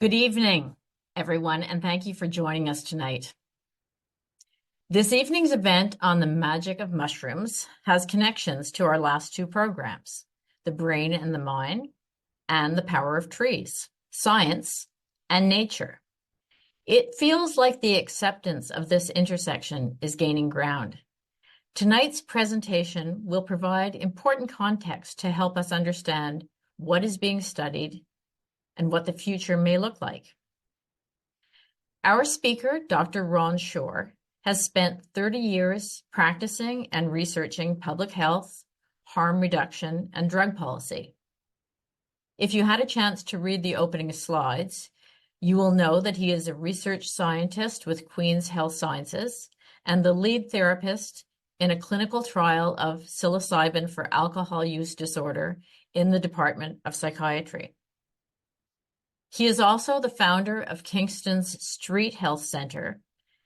Good evening, everyone, and thank you for joining us tonight. This evening's event on the magic of mushrooms has connections to our last two programs, The Brain and the Mind, and The Power of Trees, Science and Nature. It feels like the acceptance of this intersection is gaining ground. Tonight's presentation will provide important context to help us understand what is being studied and what the future may look like. Our speaker, Dr. Ron Shore, has spent 30 years practicing and researching public health, harm reduction, and drug policy. If you had a chance to read the opening slides, you will know that he is a research scientist with Queen's Health Sciences and the lead therapist in a clinical trial of psilocybin for alcohol use disorder in the Department of Psychiatry. He is also the founder of Kingston's Street Health Center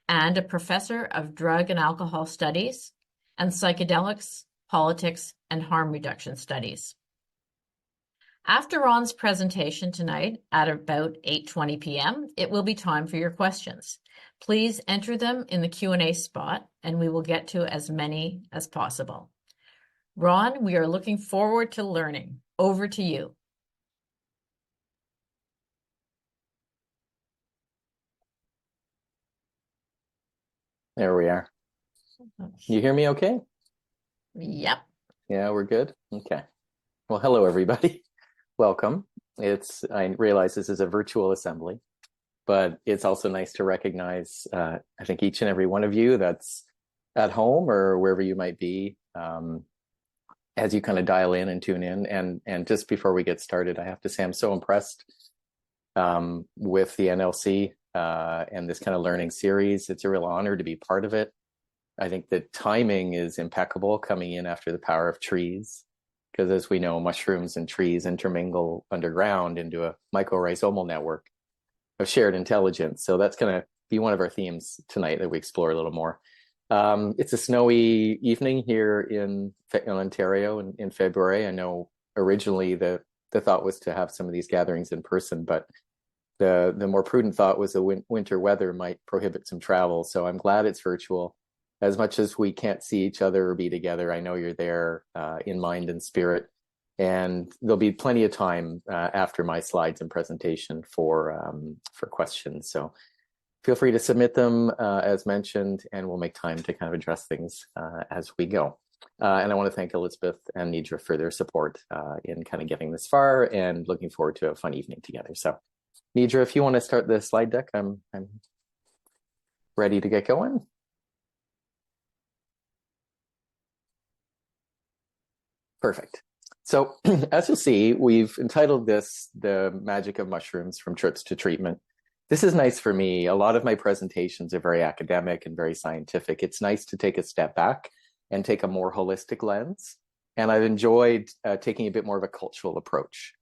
and a professor of drug and alcohol studies and psychedelics, politics, and harm reduction studies. After Ron's presentation tonight at about 8:20 p.m., it will be time for your questions. Please enter them in the Q&A spot, and we will get to as many as possible. Ron, we are looking forward to learning. Over to you. There we are. You hear me okay? Yep. Yeah, we're good? Okay. Well, hello, everybody. Welcome. I realize this is a virtual assembly, but it's also nice to recognize, I think, each and every one of you that's at home or wherever you might be, as you kind of dial in and tune in. And just before we get started, I have to say I'm so impressed with the NLC and this kind of learning series. It's a real honor to be part of it. I think the timing is impeccable coming in after The Power of Trees, because as we know, mushrooms and trees intermingle underground into a mycorrhizal network of shared intelligence. So that's going to be one of our themes tonight that we explore a little more. It's a snowy evening here in Ontario in February. I know originally the thought was to have some of these gatherings in person, but the more prudent thought was the winter weather might prohibit some travel. So I'm glad it's virtual. As much as we can't see each other or be together, I know you're there in mind and spirit. And there'll be plenty of time after my slides and presentation for questions. So feel free to submit them as mentioned, and we'll make time to kind of address things as we go. And I want to thank Elizabeth and Nidra for their support in kind of getting this far, and looking forward to a fun evening together. So Nidra, if you want to start the slide deck, I'm ready to get going. Perfect. So as you'll see, we've entitled this The Magic of Mushrooms from Trips to Treatment. This is nice for me. A lot of my presentations are very academic and very scientific. It's nice to take a step back and take a more holistic lens. And I've enjoyed taking a bit more of a cultural approach.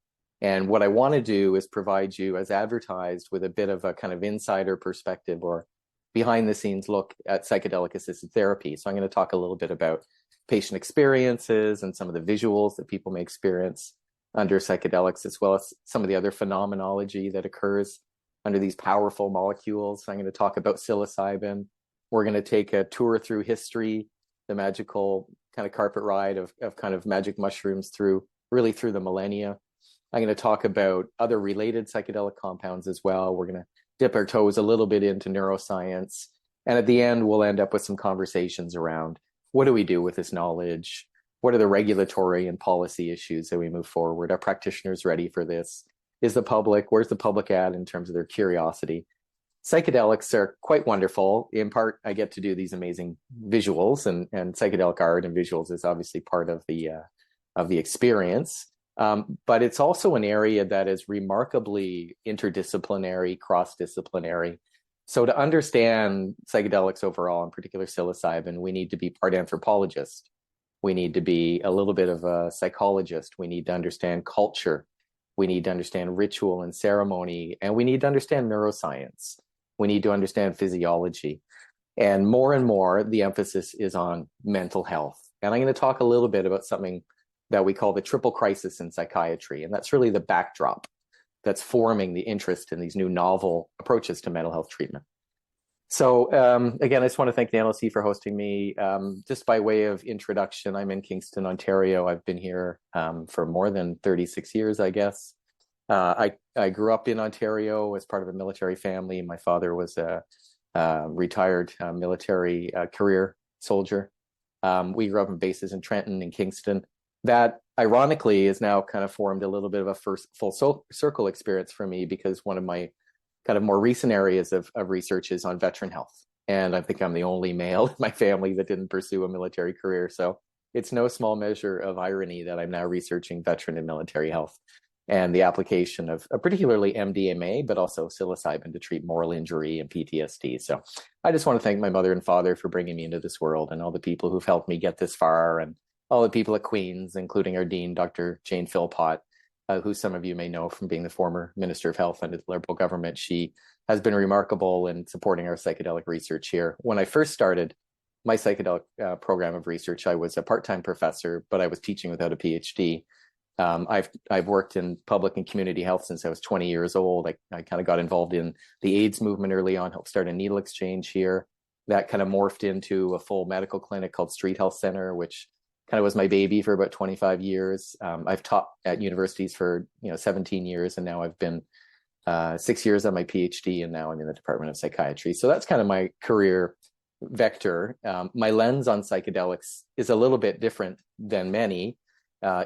And what I want to do is provide you, as advertised, with a bit of a kind of insider perspective or behind the scenes look at psychedelic assisted therapy. So I'm going to talk a little bit about patient experiences and some of the visuals that people may experience under psychedelics, as well as some of the other phenomenology that occurs under these powerful molecules. I'm going to talk about psilocybin. We're going to take a tour through history, the magical kind of carpet ride of kind of magic mushrooms through the millennia. I'm going to talk about other related psychedelic compounds as well. We're going to dip our toes a little bit into neuroscience. And at the end, we'll end up with some conversations around what do we do with this knowledge? What are the regulatory and policy issues that we move forward? Are practitioners ready for this? Where's the public at in terms of their curiosity? Psychedelics are quite wonderful. In part, I get to do these amazing visuals, and psychedelic art and visuals is obviously part of the experience. But it's also an area that is remarkably interdisciplinary, cross-disciplinary. So to understand psychedelics overall, in particular psilocybin, we need to be part anthropologist. We need to be a little bit of a psychologist. We need to understand culture. We need to understand ritual and ceremony. And we need to understand neuroscience. We need to understand physiology. And more, the emphasis is on mental health. And I'm going to talk a little bit about something that we call the triple crisis in psychiatry. And that's really the backdrop that's forming the interest in these new novel approaches to mental health treatment. So again, I just want to thank the NLC for hosting me. Just by way of introduction, I'm in Kingston, Ontario. I've been here for more than 36 years, I guess. I grew up in Ontario as part of a military family. My father was a retired military career soldier. We grew up in bases in Trenton and Kingston. That, ironically, is now kind of formed a little bit of a first full circle experience for me, because one of my kind of more recent areas of research is on veteran health. And I think I'm the only male in my family that didn't pursue a military career. So it's no small measure of irony that I'm now researching veteran and military health and the application of particularly MDMA, but also psilocybin to treat moral injury and PTSD. So I just want to thank my mother and father for bringing me into this world, and all the people who've helped me get this far, and all the people at Queen's, including our dean, Dr. Jane Philpott, who some of you may know from being the former Minister of Health under the Liberal government. She has been remarkable in supporting our psychedelic research here. When I first started my psychedelic program of research, I was a part-time professor, but I was teaching without a PhD. I've worked in public and community health since I was 20 years old. I kind of got involved in the AIDS movement early on, helped start a needle exchange here. That kind of morphed into a full medical clinic called Street Health Center, which kind of was my baby for about 25 years. I've taught at universities for 17 years, and now I've been 6 years on my PhD, and now I'm in the Department of Psychiatry. So that's kind of my career vector. My lens on psychedelics is a little bit different than many,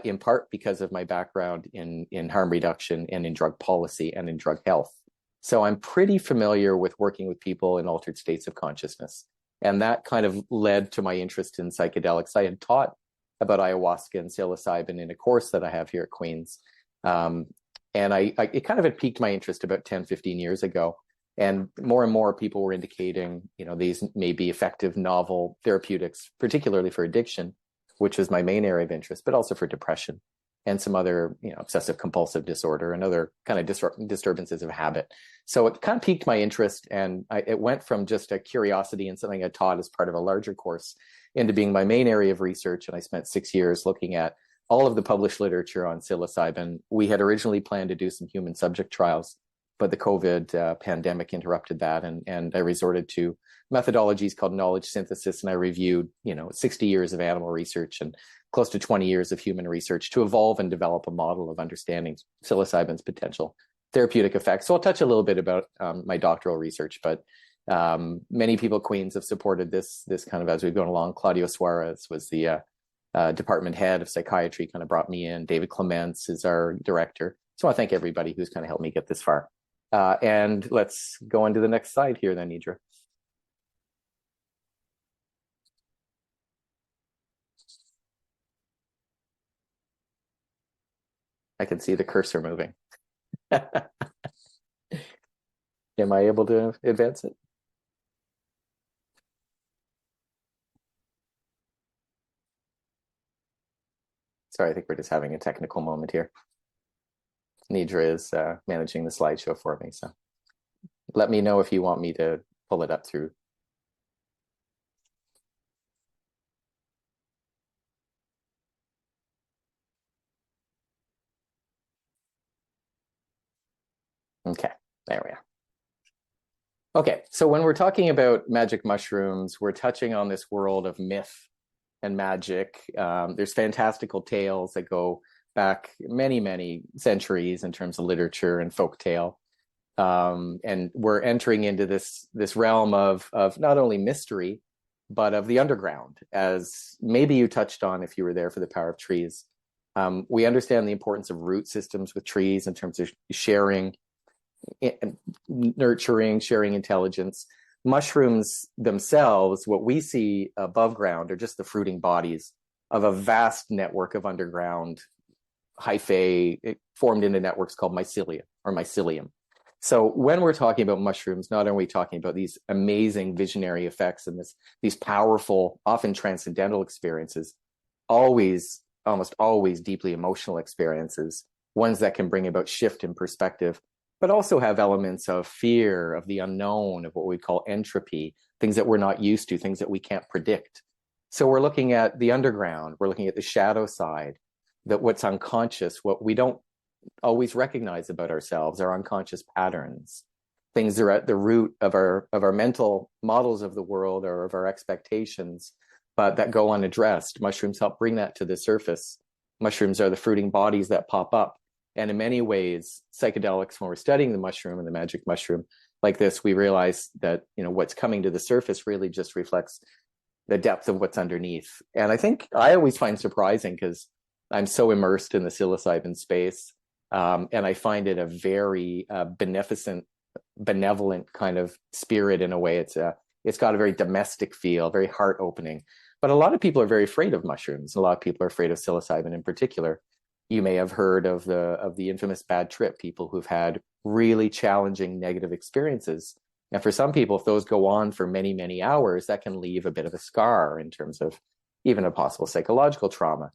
in part because of my background in harm reduction and in drug policy and in drug health. So I'm pretty familiar with working with people in altered states of consciousness. And that kind of led to my interest in psychedelics. I had taught about ayahuasca and psilocybin in a course that I have here at Queen's. And it kind of had piqued my interest about 10, 15 years ago. And more people were indicating, these may be effective novel therapeutics, particularly for addiction, which was my main area of interest, but also for depression and some other, obsessive compulsive disorder and other kind of disturbances of habit. So it kind of piqued my interest, and it went from just a curiosity and something I taught as part of a larger course into being my main area of research. And I spent 6 years looking at all of the published literature on psilocybin. We had originally planned to do some human subject trials, but the COVID pandemic interrupted that. And I resorted to methodologies called knowledge synthesis. And I reviewed, 60 years of animal research and close to 20 years of human research to evolve and develop a model of understanding psilocybin's potential therapeutic effects. So I'll touch a little bit about my doctoral research, but many people at Queen's have supported this kind of as we've gone along. Claudio Suarez was the department head of psychiatry, kind of brought me in. David Clements is our director. So I thank everybody who's kind of helped me get this far. And let's go on to the next slide here then, Nidra. I can see the cursor moving. Am I able to advance it? Sorry, I think we're just having a technical moment here. Nidra is managing the slideshow for me, so let me know if you want me to pull it up through. Okay, there we are. Okay, so when we're talking about magic mushrooms, we're touching on this world of myth and magic. There's fantastical tales that go back many, many centuries in terms of literature and folk tale. And we're entering into this realm of not only mystery, but of the underground, as maybe you touched on if you were there for the Power of Trees. We understand the importance of root systems with trees in terms of sharing, nurturing, sharing intelligence. Mushrooms themselves, what we see above ground, are just the fruiting bodies of a vast network of underground hyphae formed into networks called mycelia or mycelium. So when we're talking about mushrooms, not only are we talking about these amazing visionary effects and these powerful, often transcendental experiences, almost always deeply emotional experiences, ones that can bring about shift in perspective, but also have elements of fear, of the unknown, of what we call entropy, things that we're not used to, things that we can't predict. So we're looking at the underground, we're looking at the shadow side, that what's unconscious, what we don't always recognize about ourselves, our unconscious patterns, things that are at the root of our mental models of the world or of our expectations, but that go unaddressed. Mushrooms help bring that to the surface. Mushrooms are the fruiting bodies that pop up. And in many ways, psychedelics, when we're studying the mushroom and the magic mushroom like this, we realize that, what's coming to the surface really just reflects the depth of what's underneath. And I think I always find surprising because I'm so immersed in the psilocybin space. And I find it a very benevolent kind of spirit in a way. It's got a very domestic feel, very heart opening. But a lot of people are very afraid of mushrooms. A lot of people are afraid of psilocybin in particular. You may have heard of the infamous bad trip, people who've had really challenging negative experiences. And for some people, if those go on for many, many hours, that can leave a bit of a scar in terms of even a possible psychological trauma.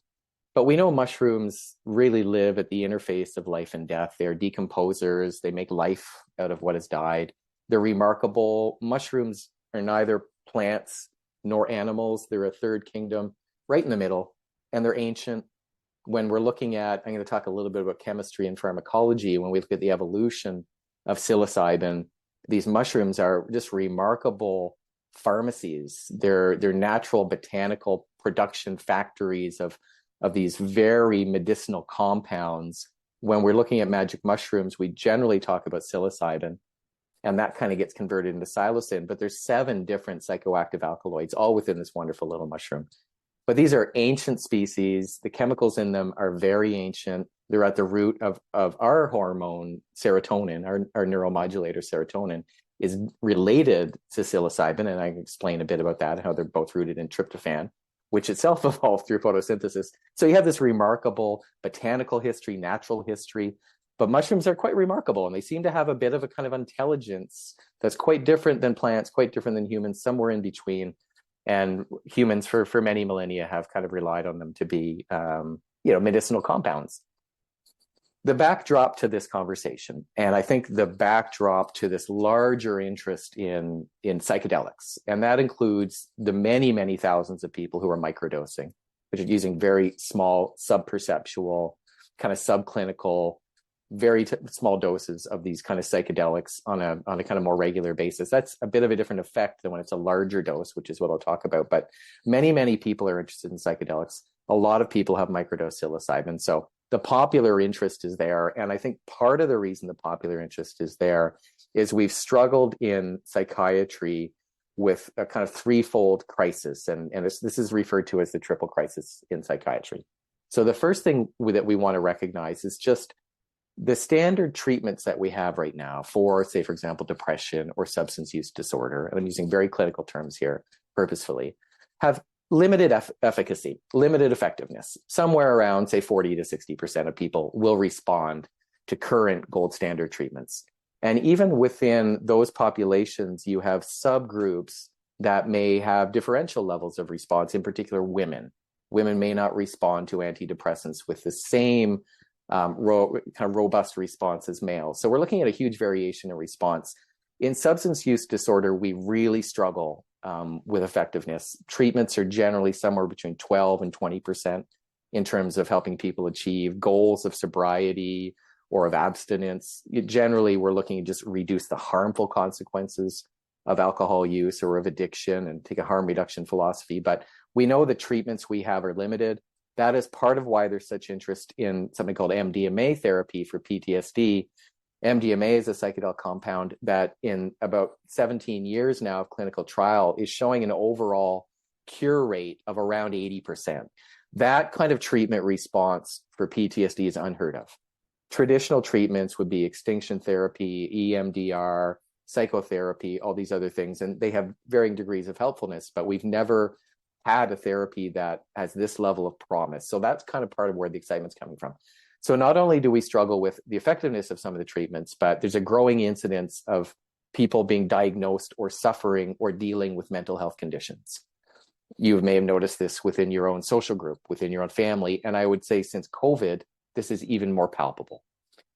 But we know mushrooms really live at the interface of life and death. They're decomposers. They make life out of what has died. They're remarkable. Mushrooms are neither plants nor animals. They're a third kingdom right in the middle, and they're ancient. When we're looking at, I'm going to talk a little bit about chemistry and pharmacology. When we look at the evolution of psilocybin, these mushrooms are just remarkable pharmacies. They're natural botanical production factories of these very medicinal compounds. When we're looking at magic mushrooms, we generally talk about psilocybin, and that kind of gets converted into psilocin. But there's 7 different psychoactive alkaloids, all within this wonderful little mushroom. But these are ancient species. The chemicals in them are very ancient. They're at the root of our hormone, serotonin, our neuromodulator serotonin is related to psilocybin. And I can explain a bit about that, how they're both rooted in tryptophan, which itself evolved through photosynthesis. So you have this remarkable botanical history, natural history, but mushrooms are quite remarkable, and they seem to have a bit of a kind of intelligence that's quite different than plants, quite different than humans, somewhere in between. And humans for many millennia have kind of relied on them to be, medicinal compounds. The backdrop to this conversation, and I think the backdrop to this larger interest in psychedelics, and that includes the many, many thousands of people who are microdosing, which are using very small, subperceptual, kind of subclinical, very small doses of these kind of psychedelics on a kind of more regular basis. That's a bit of a different effect than when it's a larger dose, which is what I'll talk about. But many, many people are interested in psychedelics. A lot of people have microdose psilocybin. So the popular interest is there. And I think part of the reason the popular interest is there is we've struggled in psychiatry with a kind of threefold crisis. And this is referred to as the triple crisis in psychiatry. So the first thing that we want to recognize is just the standard treatments that we have right now for, say, for example, depression or substance use disorder, and I'm using very clinical terms here purposefully, have limited efficacy, limited effectiveness. Somewhere around, say, 40 to 60% of people will respond to current gold standard treatments. And even within those populations, you have subgroups that may have differential levels of response, in particular women. Women may not respond to antidepressants with the same kind of robust response as males. So we're looking at a huge variation in response. In substance use disorder, we really struggle with effectiveness. Treatments are generally somewhere between 12 and 20% in terms of helping people achieve goals of sobriety or of abstinence. Generally, we're looking to just reduce the harmful consequences of alcohol use or of addiction and take a harm reduction philosophy. But we know the treatments we have are limited. That is part of why there's such interest in something called MDMA therapy for PTSD. MDMA is a psychedelic compound that in about 17 years now of clinical trial is showing an overall cure rate of around 80%. That kind of treatment response for PTSD is unheard of. Traditional treatments would be extinction therapy, EMDR, psychotherapy, all these other things, and they have varying degrees of helpfulness, but we've never had a therapy that has this level of promise. So that's kind of part of where the excitement's coming from. So not only do we struggle with the effectiveness of some of the treatments, but there's a growing incidence of people being diagnosed or suffering or dealing with mental health conditions. You may have noticed this within your own social group, within your own family. And I would say since COVID, this is even more palpable.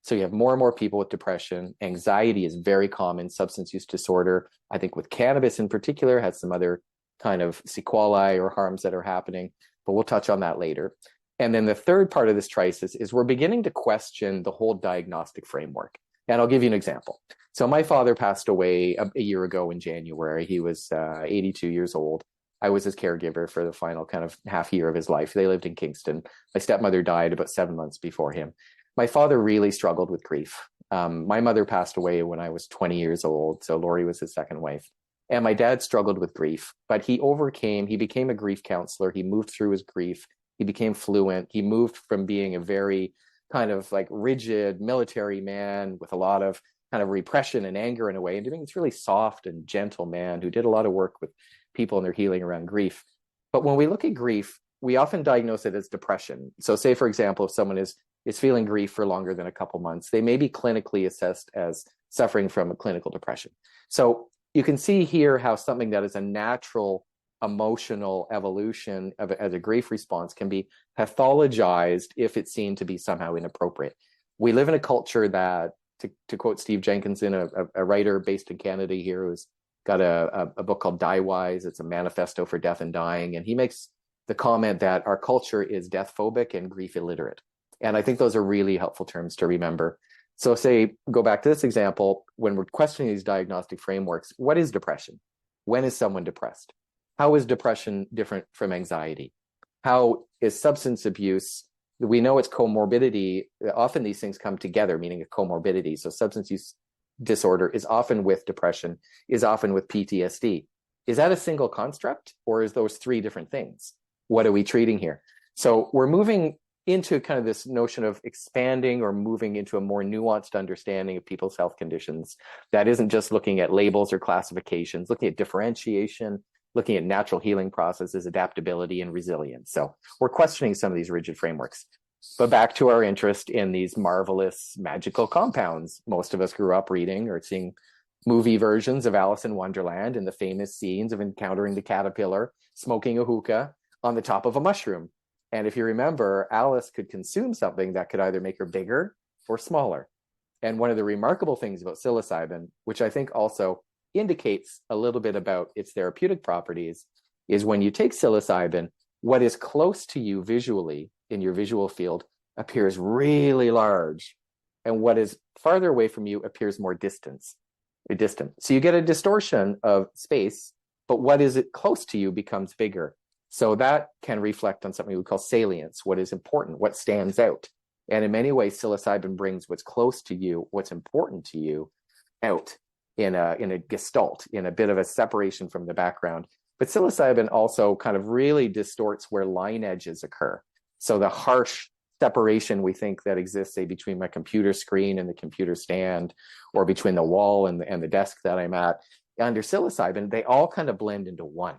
So you have more and more people with depression. Anxiety is very common. Substance use disorder, I think with cannabis in particular, has some other kind of sequelae or harms that are happening, but we'll touch on that later. And then the third part of this crisis is we're beginning to question the whole diagnostic framework. And I'll give you an example. So my father passed away a year ago in January. He was 82 years old. I was his caregiver for the final kind of half year of his life. They lived in Kingston. My stepmother died about 7 months before him. My father really struggled with grief. My mother passed away when I was 20 years old. So Lori was his second wife. And my dad struggled with grief, but he became a grief counselor. He moved through his grief. He became fluent. He moved from being a very kind of like rigid military man with a lot of kind of repression and anger in a way, into being this really soft and gentle man who did a lot of work with people in their healing around grief. But when we look at grief, we often diagnose it as depression. So say, for example, if someone is feeling grief for longer than a couple months, they may be clinically assessed as suffering from a clinical depression. So you can see here how something that is a natural emotional evolution as a grief response can be pathologized if it's seen to be somehow inappropriate. We live in a culture that, to quote Steve Jenkinson, a writer based in Canada here who's got a book called Die Wise. It's a manifesto for death and dying. And he makes the comment that our culture is death phobic and grief illiterate. And I think those are really helpful terms to remember. So say, go back to this example, when we're questioning these diagnostic frameworks, what is depression? When is someone depressed? How is depression different from anxiety? How is substance abuse? We know it's comorbidity. Often these things come together, meaning a comorbidity. So substance use disorder is often with depression, is often with PTSD. Is that a single construct, or is those three different things? What are we treating here? So we're moving into kind of this notion of expanding or moving into a more nuanced understanding of people's health conditions that isn't just looking at labels or classifications, looking at differentiation, looking at natural healing processes, adaptability, and resilience. So we're questioning some of these rigid frameworks. But back to our interest in these marvelous magical compounds. Most of us grew up reading or seeing movie versions of Alice in Wonderland and the famous scenes of encountering the caterpillar, smoking a hookah on the top of a mushroom. And if you remember, Alice could consume something that could either make her bigger or smaller. And one of the remarkable things about psilocybin, which I think also indicates a little bit about its therapeutic properties, is when you take psilocybin, what is close to you visually in your visual field appears really large, and what is farther away from you appears more distant. So you get a distortion of space, but what is it close to you becomes bigger. So that can reflect on something we call salience, what is important, what stands out. And in many ways, psilocybin brings what's close to you, what's important to you, out in a gestalt, in a bit of a separation from the background. But psilocybin also kind of really distorts where line edges occur. So the harsh separation we think that exists, say, between my computer screen and the computer stand, or between the wall and the desk that I'm at, under psilocybin, they all kind of blend into one.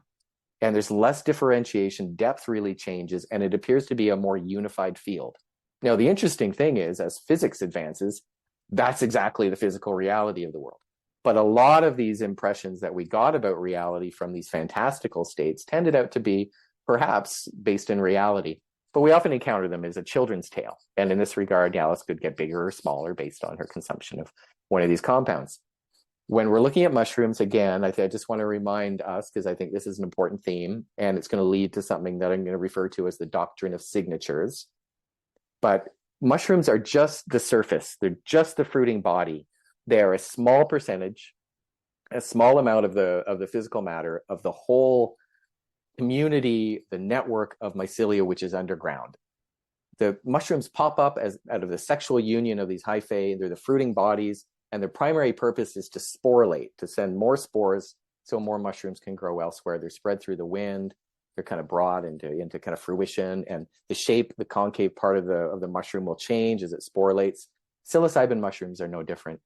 And there's less differentiation, depth really changes, and it appears to be a more unified field. Now, the interesting thing is, as physics advances, that's exactly the physical reality of the world. But a lot of these impressions that we got about reality from these fantastical states tended out to be perhaps based in reality. But we often encounter them as a children's tale. And in this regard, Alice could get bigger or smaller based on her consumption of one of these compounds. When we're looking at mushrooms, again, I just want to remind us, because I think this is an important theme, and it's going to lead to something that I'm going to refer to as the doctrine of signatures. But mushrooms are just the surface. They're just the fruiting body. They are a small percentage, a small amount of the physical matter of the whole community, the network of mycelia, which is underground. The mushrooms pop up as out of the sexual union of these hyphae. They're the fruiting bodies, and their primary purpose is to sporulate, to send more spores so more mushrooms can grow elsewhere. They're spread through the wind. They're kind of brought into kind of fruition, and the shape, the concave part of the mushroom will change as it sporulates. Psilocybin mushrooms are no different.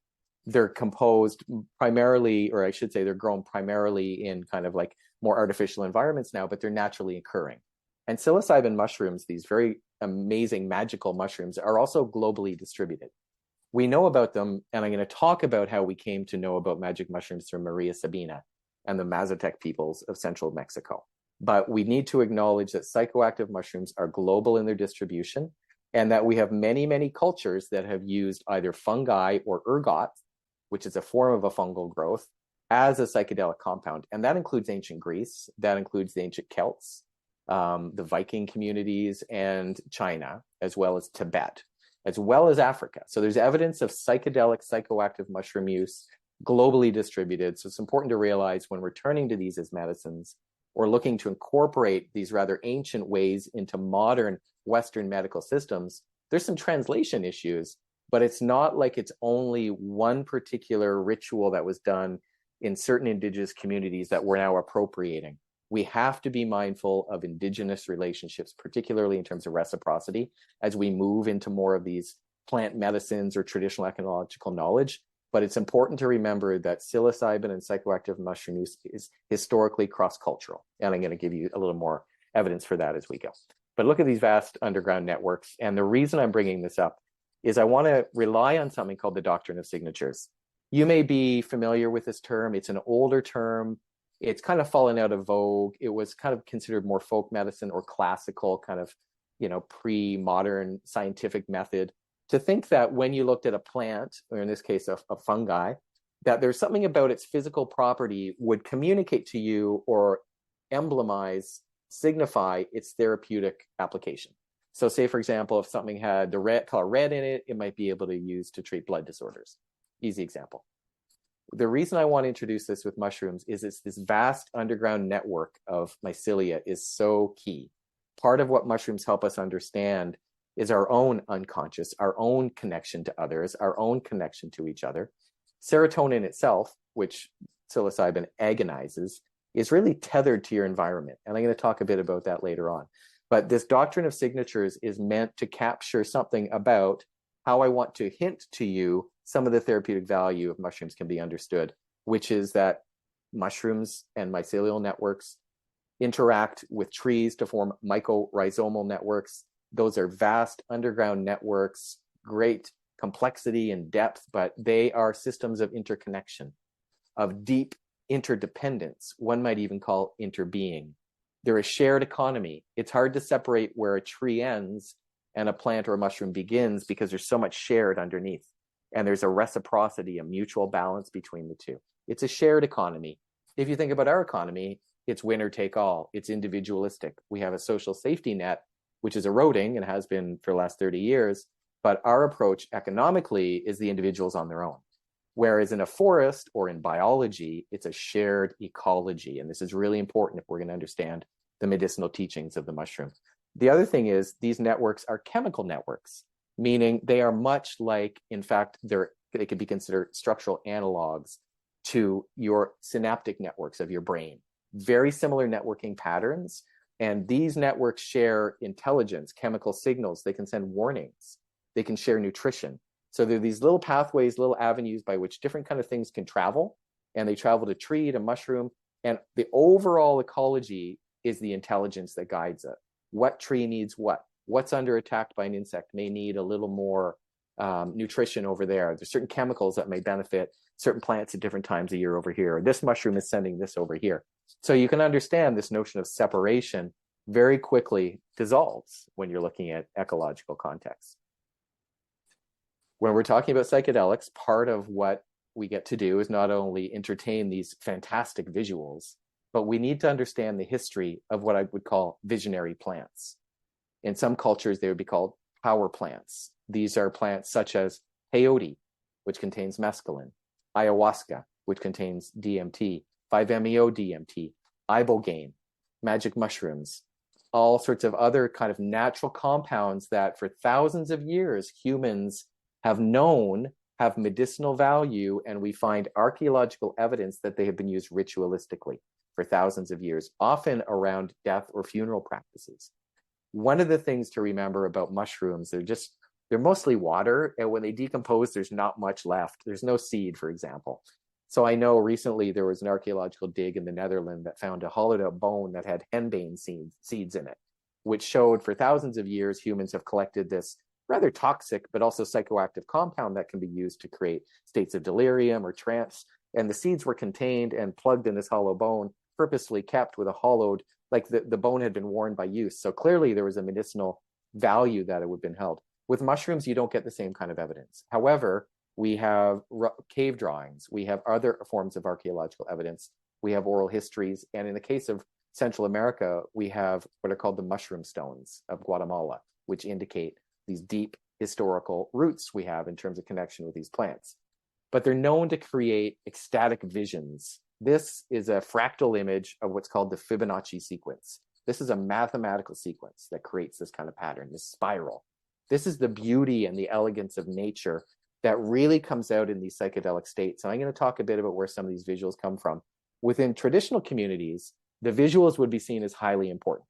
They're composed primarily, or I should say, they're grown primarily in kind of like more artificial environments now, but they're naturally occurring. And psilocybin mushrooms, these very amazing magical mushrooms, are also globally distributed. We know about them, and I'm going to talk about how we came to know about magic mushrooms through Maria Sabina and the Mazatec peoples of central Mexico. But we need to acknowledge that psychoactive mushrooms are global in their distribution, and that we have many, many cultures that have used either fungi or ergot, which is a form of a fungal growth, as a psychedelic compound. And that includes ancient Greece, that includes the ancient Celts, the Viking communities, and China, as well as Tibet, as well as Africa. So there's evidence of psychedelic, psychoactive mushroom use globally distributed. So it's important to realize when we're turning to these as medicines or looking to incorporate these rather ancient ways into modern Western medical systems, there's some translation issues, but it's not like it's only one particular ritual that was done in certain indigenous communities that we're now appropriating. We have to be mindful of indigenous relationships, particularly in terms of reciprocity, as we move into more of these plant medicines or traditional ecological knowledge. But it's important to remember that psilocybin and psychoactive mushroom use is historically cross-cultural. And I'm going to give you a little more evidence for that as we go. But look at these vast underground networks. And the reason I'm bringing this up is I want to rely on something called the doctrine of signatures. You may be familiar with this term. It's an older term. It's kind of fallen out of vogue. It was kind of considered more folk medicine or classical kind of, pre-modern scientific method. To think that when you looked at a plant, or in this case, a fungi, that there's something about its physical property would communicate to you or emblemize, signify its therapeutic application. So say, for example, if something had the color red in it, it might be able to use to treat blood disorders. Easy example. The reason I want to introduce this with mushrooms is it's this vast underground network of mycelia is so key. Part of what mushrooms help us understand is our own unconscious, our own connection to others, our own connection to each other. Serotonin itself, which psilocybin agonizes, is really tethered to your environment. And I'm going to talk a bit about that later on. But this doctrine of signatures is meant to capture something about how I want to hint to you some of the therapeutic value of mushrooms can be understood, which is that mushrooms and mycelial networks interact with trees to form mycorrhizal networks. Those are vast underground networks, great complexity and depth, but they are systems of interconnection, of deep interdependence. One might even call interbeing. They're a shared economy. It's hard to separate where a tree ends and a plant or a mushroom begins because there's so much shared underneath. And there's a reciprocity, a mutual balance between the two. It's a shared economy. If you think about our economy, it's winner take all. It's individualistic. We have a social safety net, which is eroding and has been for the last 30 years. But our approach economically is the individuals on their own. Whereas in a forest or in biology, it's a shared ecology. And this is really important if we're going to understand the medicinal teachings of the mushroom. The other thing is these networks are chemical networks, meaning they are much like, in fact, they could be considered structural analogs to your synaptic networks of your brain. Very similar networking patterns. And these networks share intelligence, chemical signals. They can send warnings. They can share nutrition. So there are these little pathways, little avenues by which different kind of things can travel. And they travel to tree, to mushroom. And the overall ecology is the intelligence that guides it. What tree needs what? What's under attack by an insect may need a little more nutrition over there. There's certain chemicals that may benefit certain plants at different times of year over here. This mushroom is sending this over here. So you can understand this notion of separation very quickly dissolves when you're looking at ecological context. When we're talking about psychedelics, part of what we get to do is not only entertain these fantastic visuals, but we need to understand the history of what I would call visionary plants. In some cultures, they would be called power plants. These are plants such as peyote, which contains mescaline, ayahuasca, which contains DMT, 5-MeO-DMT, ibogaine, magic mushrooms, all sorts of other kind of natural compounds that for thousands of years humans have known have medicinal value, and we find archaeological evidence that they have been used ritualistically for thousands of years, often around death or funeral practices. One of the things to remember about mushrooms, they're mostly water, and when they decompose, there's not much left. There's no seed, for example. So I know recently there was an archaeological dig in the Netherlands that found a hollowed out bone that had henbane seeds in it, which showed for thousands of years humans have collected this rather toxic but also psychoactive compound that can be used to create states of delirium or trance. And the seeds were contained and plugged in this hollow bone, purposely kept with a hollowed, like the bone had been worn by use. So clearly there was a medicinal value that it would have been held. With mushrooms, you don't get the same kind of evidence. However, we have cave drawings. We have other forms of archaeological evidence. We have oral histories. And in the case of Central America, we have what are called the mushroom stones of Guatemala, which indicate these deep historical roots we have in terms of connection with these plants. But they're known to create ecstatic visions. This is a fractal image of what's called the Fibonacci sequence. This is a mathematical sequence that creates this kind of pattern, this spiral. This is the beauty and the elegance of nature that really comes out in these psychedelic states. And I'm going to talk a bit about where some of these visuals come from. Within traditional communities, the visuals would be seen as highly important.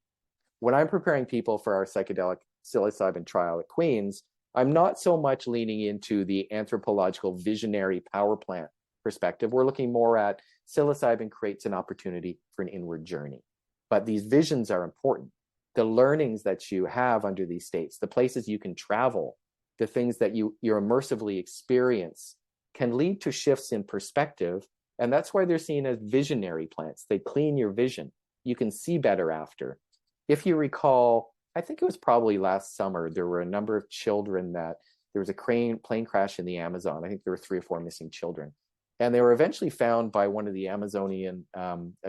When I'm preparing people for our psychedelic psilocybin trial at Queen's, I'm not so much leaning into the anthropological visionary power plant perspective. We're looking more at psilocybin creates an opportunity for an inward journey. But these visions are important. The learnings that you have under these states, the places you can travel, the things that you immersively experience can lead to shifts in perspective. And that's why they're seen as visionary plants. They clean your vision. You can see better after. If you recall, I think it was probably last summer, there were a number of children that there was a plane crash in the Amazon. I think there were 3 or 4 missing children. And they were eventually found by one of the Amazonian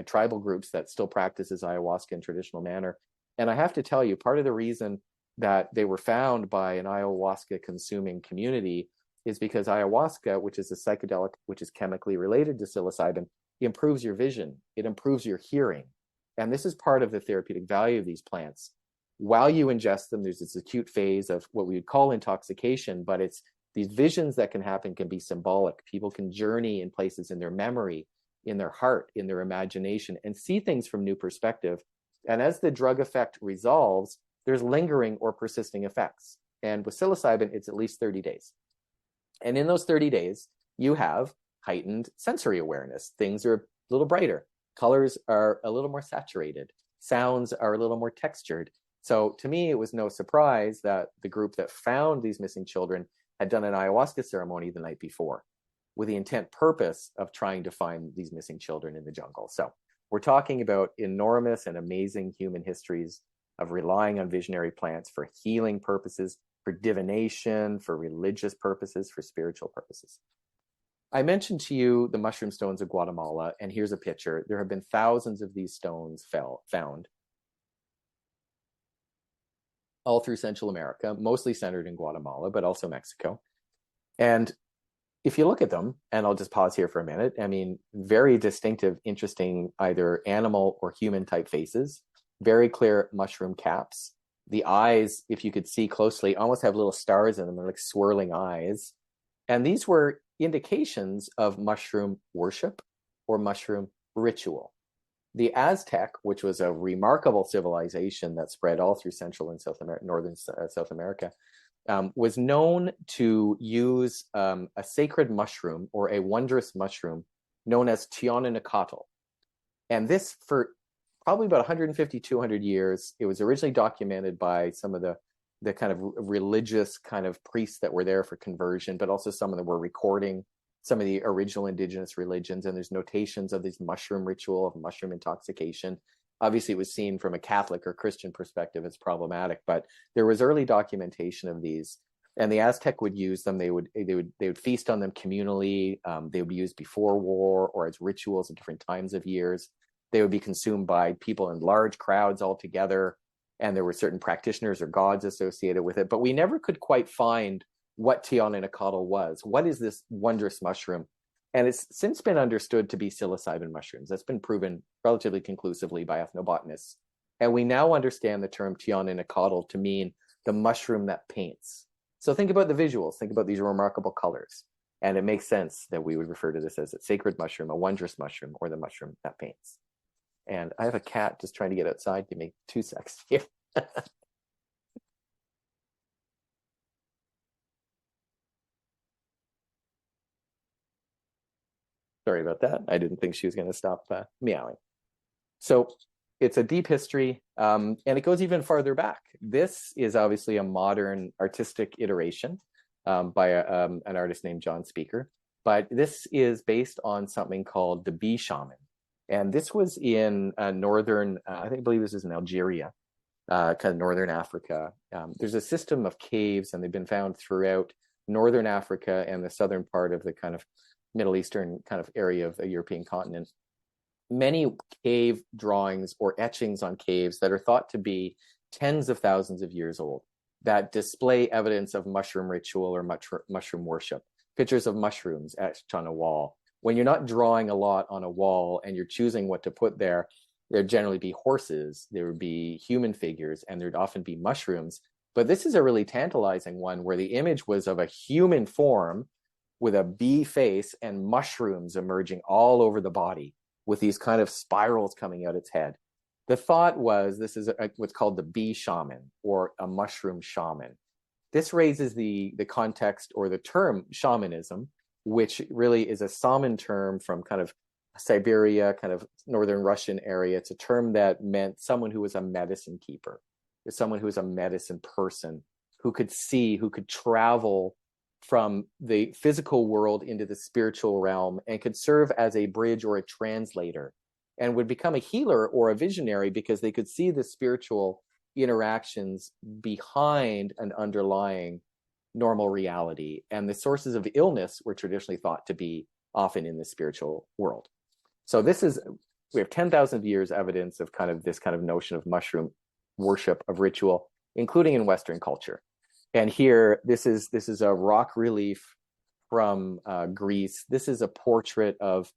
tribal groups that still practices ayahuasca in traditional manner. And I have to tell you, part of the reason that they were found by an ayahuasca consuming community is because ayahuasca, which is a psychedelic, which is chemically related to psilocybin, improves your vision. It improves your hearing. And this is part of the therapeutic value of these plants. While you ingest them, there's this acute phase of what we would call intoxication, but it's these visions that can happen can be symbolic. People can journey in places in their memory, in their heart, in their imagination, and see things from new perspective. And as the drug effect resolves, there's lingering or persisting effects. And with psilocybin, it's at least 30 days. And in those 30 days, you have heightened sensory awareness. Things are a little brighter. Colors are a little more saturated. Sounds are a little more textured. So to me, it was no surprise that the group that found these missing children had done an ayahuasca ceremony the night before with the intent purpose of trying to find these missing children in the jungle. So we're talking about enormous and amazing human histories of relying on visionary plants for healing purposes, for divination, for religious purposes, for spiritual purposes. I mentioned to you the mushroom stones of Guatemala, and here's a picture. There have been thousands of these stones found all through Central America, mostly centered in Guatemala, but also Mexico. And if you look at them, and I'll just pause here for a minute, I mean, very distinctive, interesting, either animal or human type faces, very clear mushroom caps. The eyes, if you could see closely, almost have little stars in them. They're like swirling eyes. And these were indications of mushroom worship or mushroom ritual. The Aztec, which was a remarkable civilization that spread all through Central and South America, northern South America, was known to use a sacred mushroom or a wondrous mushroom known as Teonanacatl. And this, for probably about 150, 200 years, it was originally documented by some of the kind of religious kind of priests that were there for conversion, but also some of them were recording some of the original indigenous religions. And there's notations of this mushroom ritual of mushroom intoxication. Obviously, it was seen from a Catholic or Christian perspective as problematic, but there was early documentation of these. And the Aztec would use them. They would feast on them communally. They would be used before war or as rituals at different times of years. They would be consumed by people in large crowds all together. And there were certain practitioners or gods associated with it. But we never could quite find what Teonanacatl was. What is this wondrous mushroom? And it's since been understood to be psilocybin mushrooms. That's been proven relatively conclusively by ethnobotanists. And we now understand the term Teonanacatl to mean the mushroom that paints. So think about the visuals. Think about these remarkable colors. And it makes sense that we would refer to this as a sacred mushroom, a wondrous mushroom, or the mushroom that paints. And I have a cat just trying to get outside. Give me 2 seconds here. Sorry about that. I didn't think she was going to stop meowing. So it's a deep history, and it goes even farther back. This is obviously a modern artistic iteration by an artist named John Speaker, but this is based on something called the bee shaman. And this was in northern, I believe this is in Algeria, kind of northern Africa. There's a system of caves, and they've been found throughout northern Africa and the southern part of the kind of Middle Eastern kind of area of the European continent. many cave drawings or etchings on caves that are thought to be tens of thousands of years old that display evidence of mushroom ritual or mushroom worship. Pictures of mushrooms etched on a wall. When you're not drawing a lot on a wall and you're choosing what to put there, there'd generally be horses, there would be human figures, and there'd often be mushrooms. But this is a really tantalizing one where the image was of a human form with a bee face and mushrooms emerging all over the body with these kind of spirals coming out its head. The thought was this is what's called the bee shaman or a mushroom shaman. This raises the context or the term shamanism, which really is a Saman term from kind of Siberia, kind of northern Russian area. It's a term that meant someone who was a medicine keeper, someone who was a medicine person, who could see, who could travel from the physical world into the spiritual realm and could serve as a bridge or a translator and would become a healer or a visionary because they could see the spiritual interactions behind an underlying normal reality. And the sources of illness were traditionally thought to be often in the spiritual world. So we have 10,000 years evidence of kind of this kind of notion of mushroom worship, of ritual, including in Western culture. And here, this is a rock relief from Greece. This is a portrait of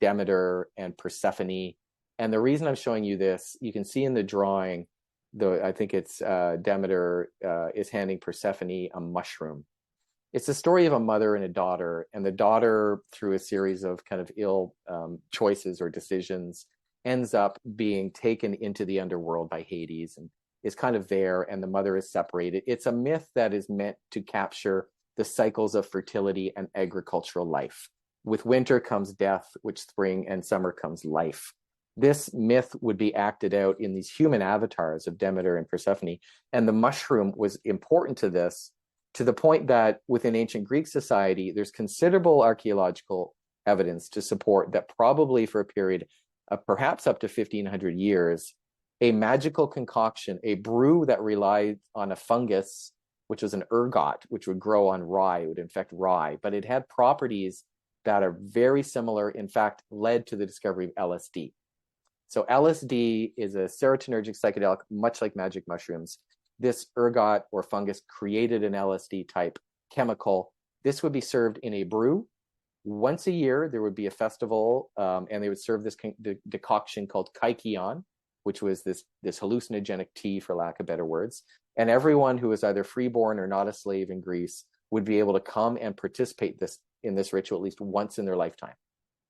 Demeter and Persephone. And the reason I'm showing you this, you can see in the drawing, I think it's Demeter is handing Persephone a mushroom. It's the story of a mother and a daughter, and the daughter, through a series of kind of ill choices or decisions, ends up being taken into the underworld by Hades and is kind of there, and the mother is separated. It's a myth that is meant to capture the cycles of fertility and agricultural life. With winter comes death, with spring and summer comes life. This myth would be acted out in these human avatars of Demeter and Persephone, and the mushroom was important to this, to the point that within ancient Greek society, there's considerable archaeological evidence to support that probably for a period of perhaps up to 1,500 years, a magical concoction, a brew that relied on a fungus, which was an ergot, which would grow on rye, it would infect rye, but it had properties that are very similar, in fact, led to the discovery of LSD. So LSD is a serotonergic psychedelic, much like magic mushrooms. This ergot or fungus created an LSD type chemical. This would be served in a brew. Once a year, there would be a festival, and they would serve this decoction called kykeon, which was this hallucinogenic tea, for lack of better words. And everyone who was either freeborn or not a slave in Greece would be able to come and participate in this ritual at least once in their lifetime.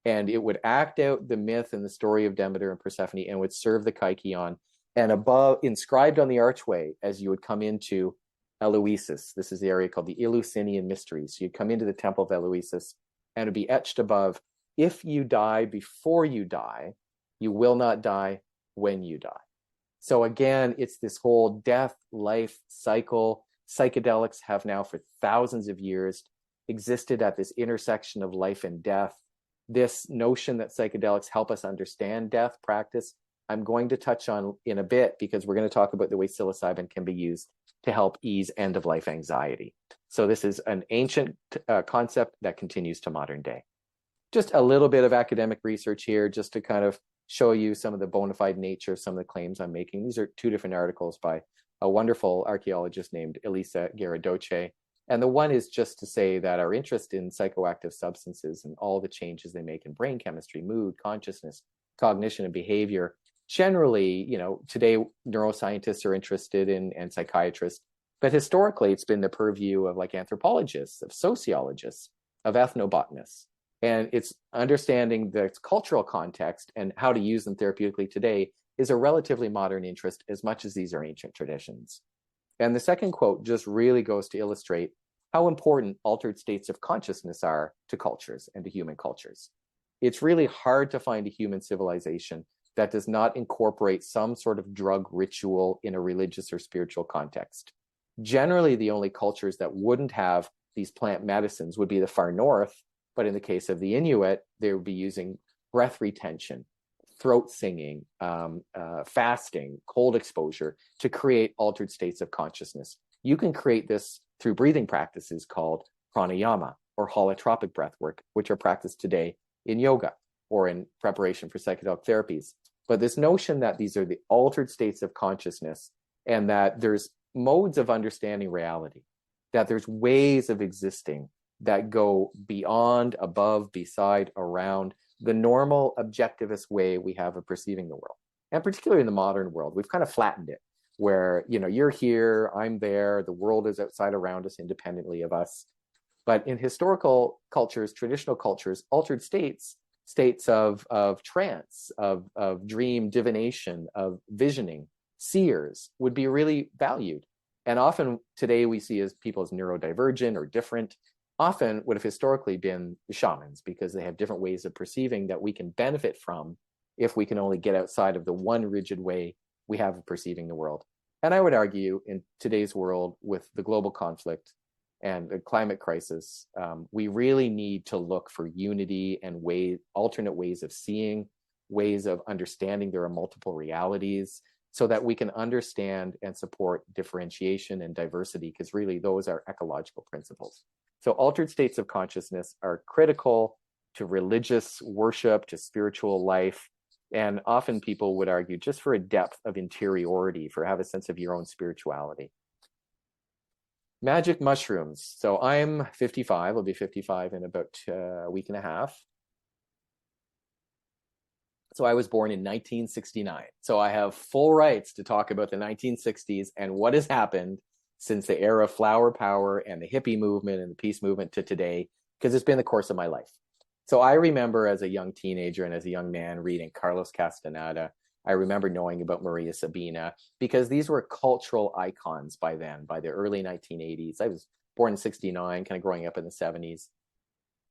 And it would act out the myth and the story of Demeter and Persephone and would serve the kykeon. And above, inscribed on the archway, as you would come into Eleusis, this is the area called the Eleusinian Mysteries. So you'd come into the temple of Eleusis, and it would be etched above, if you die before you die, you will not die when you die. So again, it's this whole death, life cycle. Psychedelics have now for thousands of years existed at this intersection of life and death. This notion that psychedelics help us understand death practice, I'm going to touch on in a bit, because we're going to talk about the way psilocybin can be used to help ease end-of-life anxiety. So this is an ancient concept that continues to modern day. Just a little bit of academic research here, just to kind of show you some of the bona fide nature of some of the claims I'm making. These are two different articles by a wonderful archaeologist named Elisa Garadoce. And the one is just to say that our interest in psychoactive substances and all the changes they make in brain chemistry, mood, consciousness, cognition, and behavior, generally, today neuroscientists are interested in, and psychiatrists, but historically it's been the purview of like anthropologists, of sociologists, of ethnobotanists. And it's understanding the cultural context and how to use them therapeutically today is a relatively modern interest as much as these are ancient traditions. And the second quote just really goes to illustrate how important altered states of consciousness are to cultures and to human cultures. It's really hard to find a human civilization that does not incorporate some sort of drug ritual in a religious or spiritual context. Generally, the only cultures that wouldn't have these plant medicines would be the far north, but in the case of the Inuit, they would be using breath retention, throat singing, fasting, cold exposure to create altered states of consciousness. You can create this through breathing practices called pranayama or holotropic breath work, which are practiced today in yoga. or in preparation for psychedelic therapies. But this notion that these are the altered states of consciousness and that there's modes of understanding reality, that there's ways of existing that go beyond, above, beside, around the normal objectivist way we have of perceiving the world. And particularly in the modern world, we've kind of flattened it where, you know, you're here, I'm there, the world is outside around us independently of us. But in historical cultures, traditional cultures, altered states, states of trance, of dream divination, of visioning, seers would be really valued. And often today we see as people as neurodivergent or different, often would have historically been shamans because they have different ways of perceiving that we can benefit from if we can only get outside of the one rigid way we have of perceiving the world. And I would argue in today's world with the global conflict and the climate crisis, we really need to look for unity and alternate ways of seeing, ways of understanding there are multiple realities, so that we can understand and support differentiation and diversity, because really those are ecological principles. So altered states of consciousness are critical to religious worship, to spiritual life. And often people would argue just for a depth of interiority, for have a sense of your own spirituality. Magic mushrooms. So I'm 55, I'll be 55 in about a week and a half. So I was born in 1969. So I have full rights to talk about the 1960s and what has happened since the era of flower power and the hippie movement and the peace movement to today, because it's been the course of my life. So I remember as a young teenager and as a young man reading Carlos Castaneda. I remember knowing about Maria Sabina because these were cultural icons by then, by the early 1980s. I was born in 69, kind of growing up in the 70s,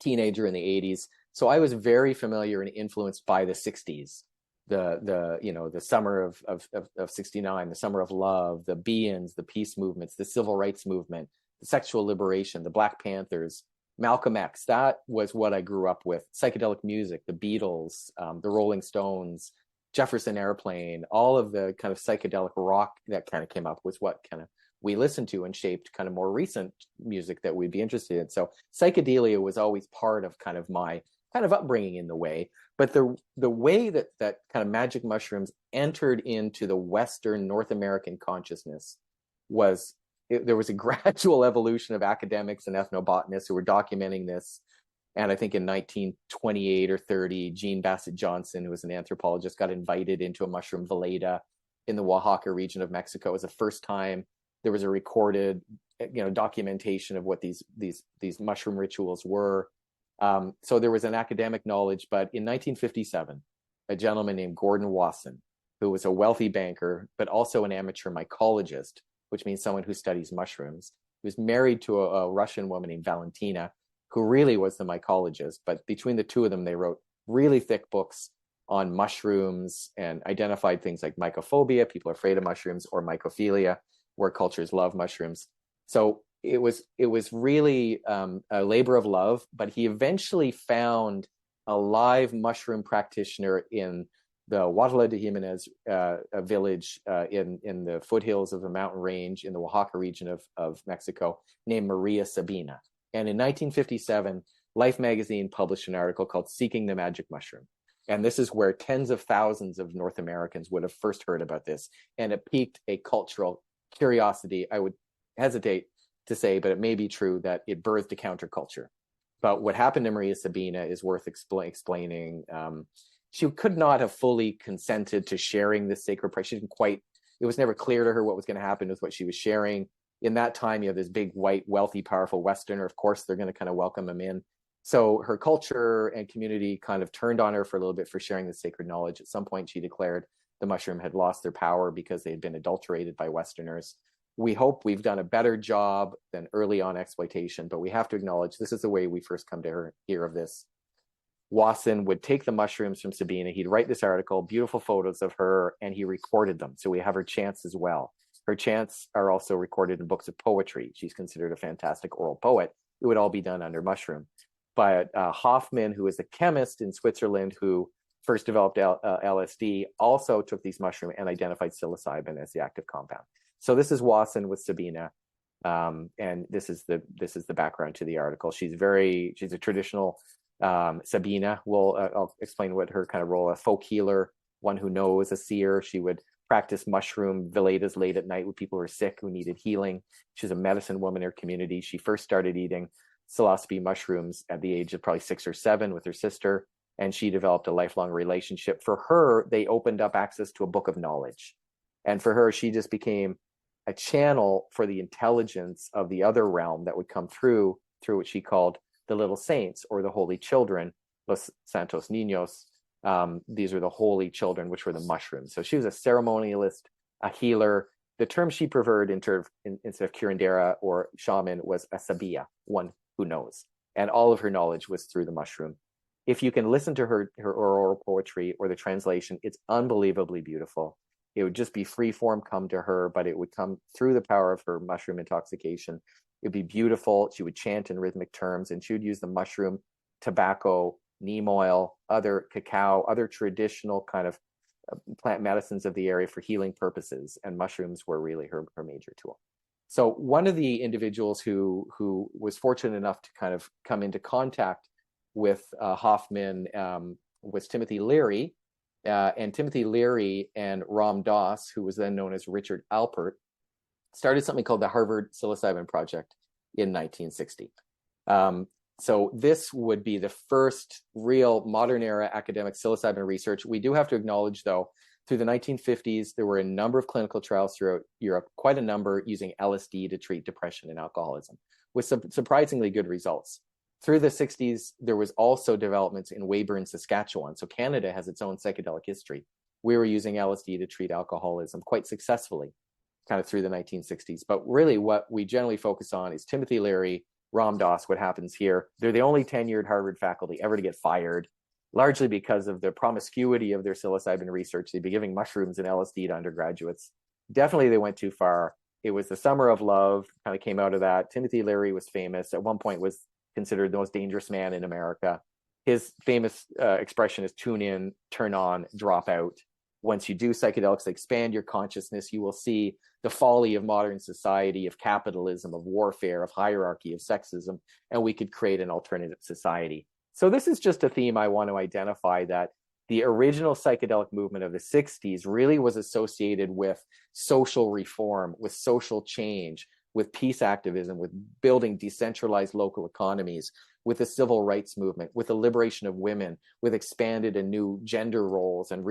teenager in the 80s. So I was very familiar and influenced by the 60s, the summer of 69, the summer of love, the Be-ins, the peace movements, the civil rights movement, the sexual liberation, the Black Panthers, Malcolm X. That was what I grew up with. Psychedelic music, the Beatles, the Rolling Stones, Jefferson Airplane, all of the kind of psychedelic rock that kind of came up was what kind of we listened to and shaped kind of more recent music that we'd be interested in. So psychedelia was always part of kind of my kind of upbringing in the way. But the way that kind of magic mushrooms entered into the Western North American consciousness was there was a gradual evolution of academics and ethnobotanists who were documenting this. And I think in 1928 or 30, Jean Bassett Johnson, who was an anthropologist, got invited into a mushroom veleta in the Oaxaca region of Mexico. It was the first time there was a recorded, documentation of what these mushroom rituals were. So there was an academic knowledge, but in 1957, a gentleman named Gordon Wasson, who was a wealthy banker, but also an amateur mycologist, which means someone who studies mushrooms, he was married to a Russian woman named Valentina, who really was the mycologist. But between the two of them, they wrote really thick books on mushrooms and identified things like mycophobia, people are afraid of mushrooms, or mycophilia, where cultures love mushrooms. So it was really a labor of love, but he eventually found a live mushroom practitioner in the Huautla de Jimenez village in the foothills of the mountain range in the Oaxaca region of Mexico, named Maria Sabina. And in 1957, Life magazine published an article called Seeking the Magic Mushroom. And this is where tens of thousands of North Americans would have first heard about this. And it piqued a cultural curiosity. I would hesitate to say, but it may be true that it birthed a counterculture. But what happened to Maria Sabina is worth explaining. She could not have fully consented to sharing this sacred practice. She didn't quite, it was never clear to her what was going to happen with what she was sharing. In that time, you have this big, white, wealthy, powerful Westerner. Of course, they're going to kind of welcome him in. So her culture and community kind of turned on her for a little bit for sharing the sacred knowledge. At some point, she declared the mushroom had lost their power because they had been adulterated by Westerners. We hope we've done a better job than early on exploitation, but we have to acknowledge this is the way we first come to hear of this. Wasson would take the mushrooms from Sabina. He'd write this article, beautiful photos of her, and he recorded them. So we have her chants as well. Her chants are also recorded in books of poetry. She's considered a fantastic oral poet. It would all be done under mushroom. But Hoffman, who is a chemist in Switzerland who first developed LSD, also took these mushrooms and identified psilocybin as the active compound. So this is Wasson with Sabina, and this is the background to the article. She's a traditional Sabina will, I'll explain what her kind of role, a folk healer, one who knows, a seer. She would practice mushroom veladas late at night with people who were sick, who needed healing. She's a medicine woman in her community. She first started eating psilocybe mushrooms at the age of probably 6 or 7 with her sister, and she developed a lifelong relationship. For her, they opened up access to a book of knowledge. And for her, she just became a channel for the intelligence of the other realm that would come through what she called the little saints, or the holy children, los santos niños. These are the holy children, which were the mushrooms. So she was a ceremonialist, a healer. The term she preferred instead of curandera or shaman was a sabia, one who knows. And all of her knowledge was through the mushroom. If you can listen to her oral poetry or the translation, it's unbelievably beautiful. It would just be free form come to her, but it would come through the power of her mushroom intoxication. It'd be beautiful. She would chant in rhythmic terms, and she would use the mushroom, tobacco, neem oil, other cacao, other traditional kind of plant medicines of the area for healing purposes. And mushrooms were really her major tool. So one of the individuals who was fortunate enough to kind of come into contact with Hoffman was Timothy Leary. And Timothy Leary and Ram Dass, who was then known as Richard Alpert, started something called the Harvard Psilocybin Project in 1960. So this would be the first real modern era academic psilocybin research. We do have to acknowledge, though, through the 1950s, there were a number of clinical trials throughout Europe, quite a number using LSD to treat depression and alcoholism, with some surprisingly good results. Through the 60s, there was also developments in Weyburn, Saskatchewan. So Canada has its own psychedelic history. We were using LSD to treat alcoholism quite successfully, kind of through the 1960s. But really what we generally focus on is Timothy Leary, Ram Dass, what happens here. They're the only tenured Harvard faculty ever to get fired, largely because of the promiscuity of their psilocybin research. They'd be giving mushrooms and LSD to undergraduates. Definitely they went too far. It was the summer of love, kind of came out of that. Timothy Leary was famous. At one point was considered the most dangerous man in America. His famous expression is tune in, turn on, drop out. Once you do psychedelics, expand your consciousness, you will see the folly of modern society, of capitalism, of warfare, of hierarchy, of sexism, and we could create an alternative society. So this is just a theme I want to identify, that the original psychedelic movement of the 60s really was associated with social reform, with social change, with peace activism, with building decentralized local economies, with the civil rights movement, with the liberation of women, with expanded and new gender roles, and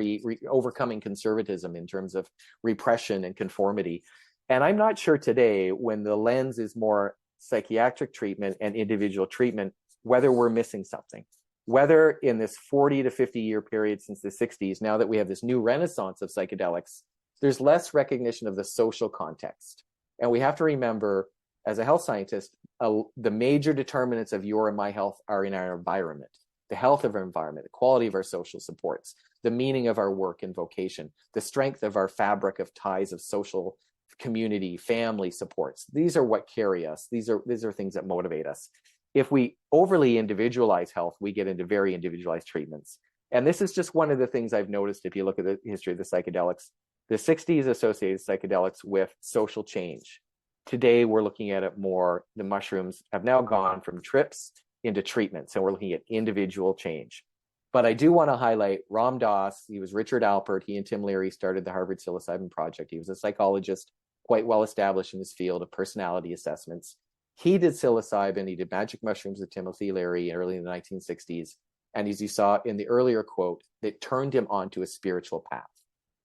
overcoming conservatism in terms of repression and conformity. And I'm not sure today, when the lens is more psychiatric treatment and individual treatment, whether we're missing something. Whether in this 40 to 50 year period since the 60s, now that we have this new renaissance of psychedelics, there's less recognition of the social context. And we have to remember, as a health scientist, the major determinants of your and my health are in our environment, the health of our environment, the quality of our social supports, the meaning of our work and vocation, the strength of our fabric of ties of social community, family supports. These are what carry us. These are things that motivate us. If we overly individualize health, we get into very individualized treatments. And this is just one of the things I've noticed if you look at the history of the psychedelics. The 60s associated psychedelics with social change. Today, we're looking at it more. The mushrooms have now gone from trips into treatments, and we're looking at individual change. But I do want to highlight Ram Dass. He was Richard Alpert. He and Tim Leary started the Harvard Psilocybin Project. He was a psychologist, quite well established in his field of personality assessments. He did psilocybin. He did magic mushrooms with Timothy Leary early in the 1960s. And as you saw in the earlier quote, it turned him onto a spiritual path.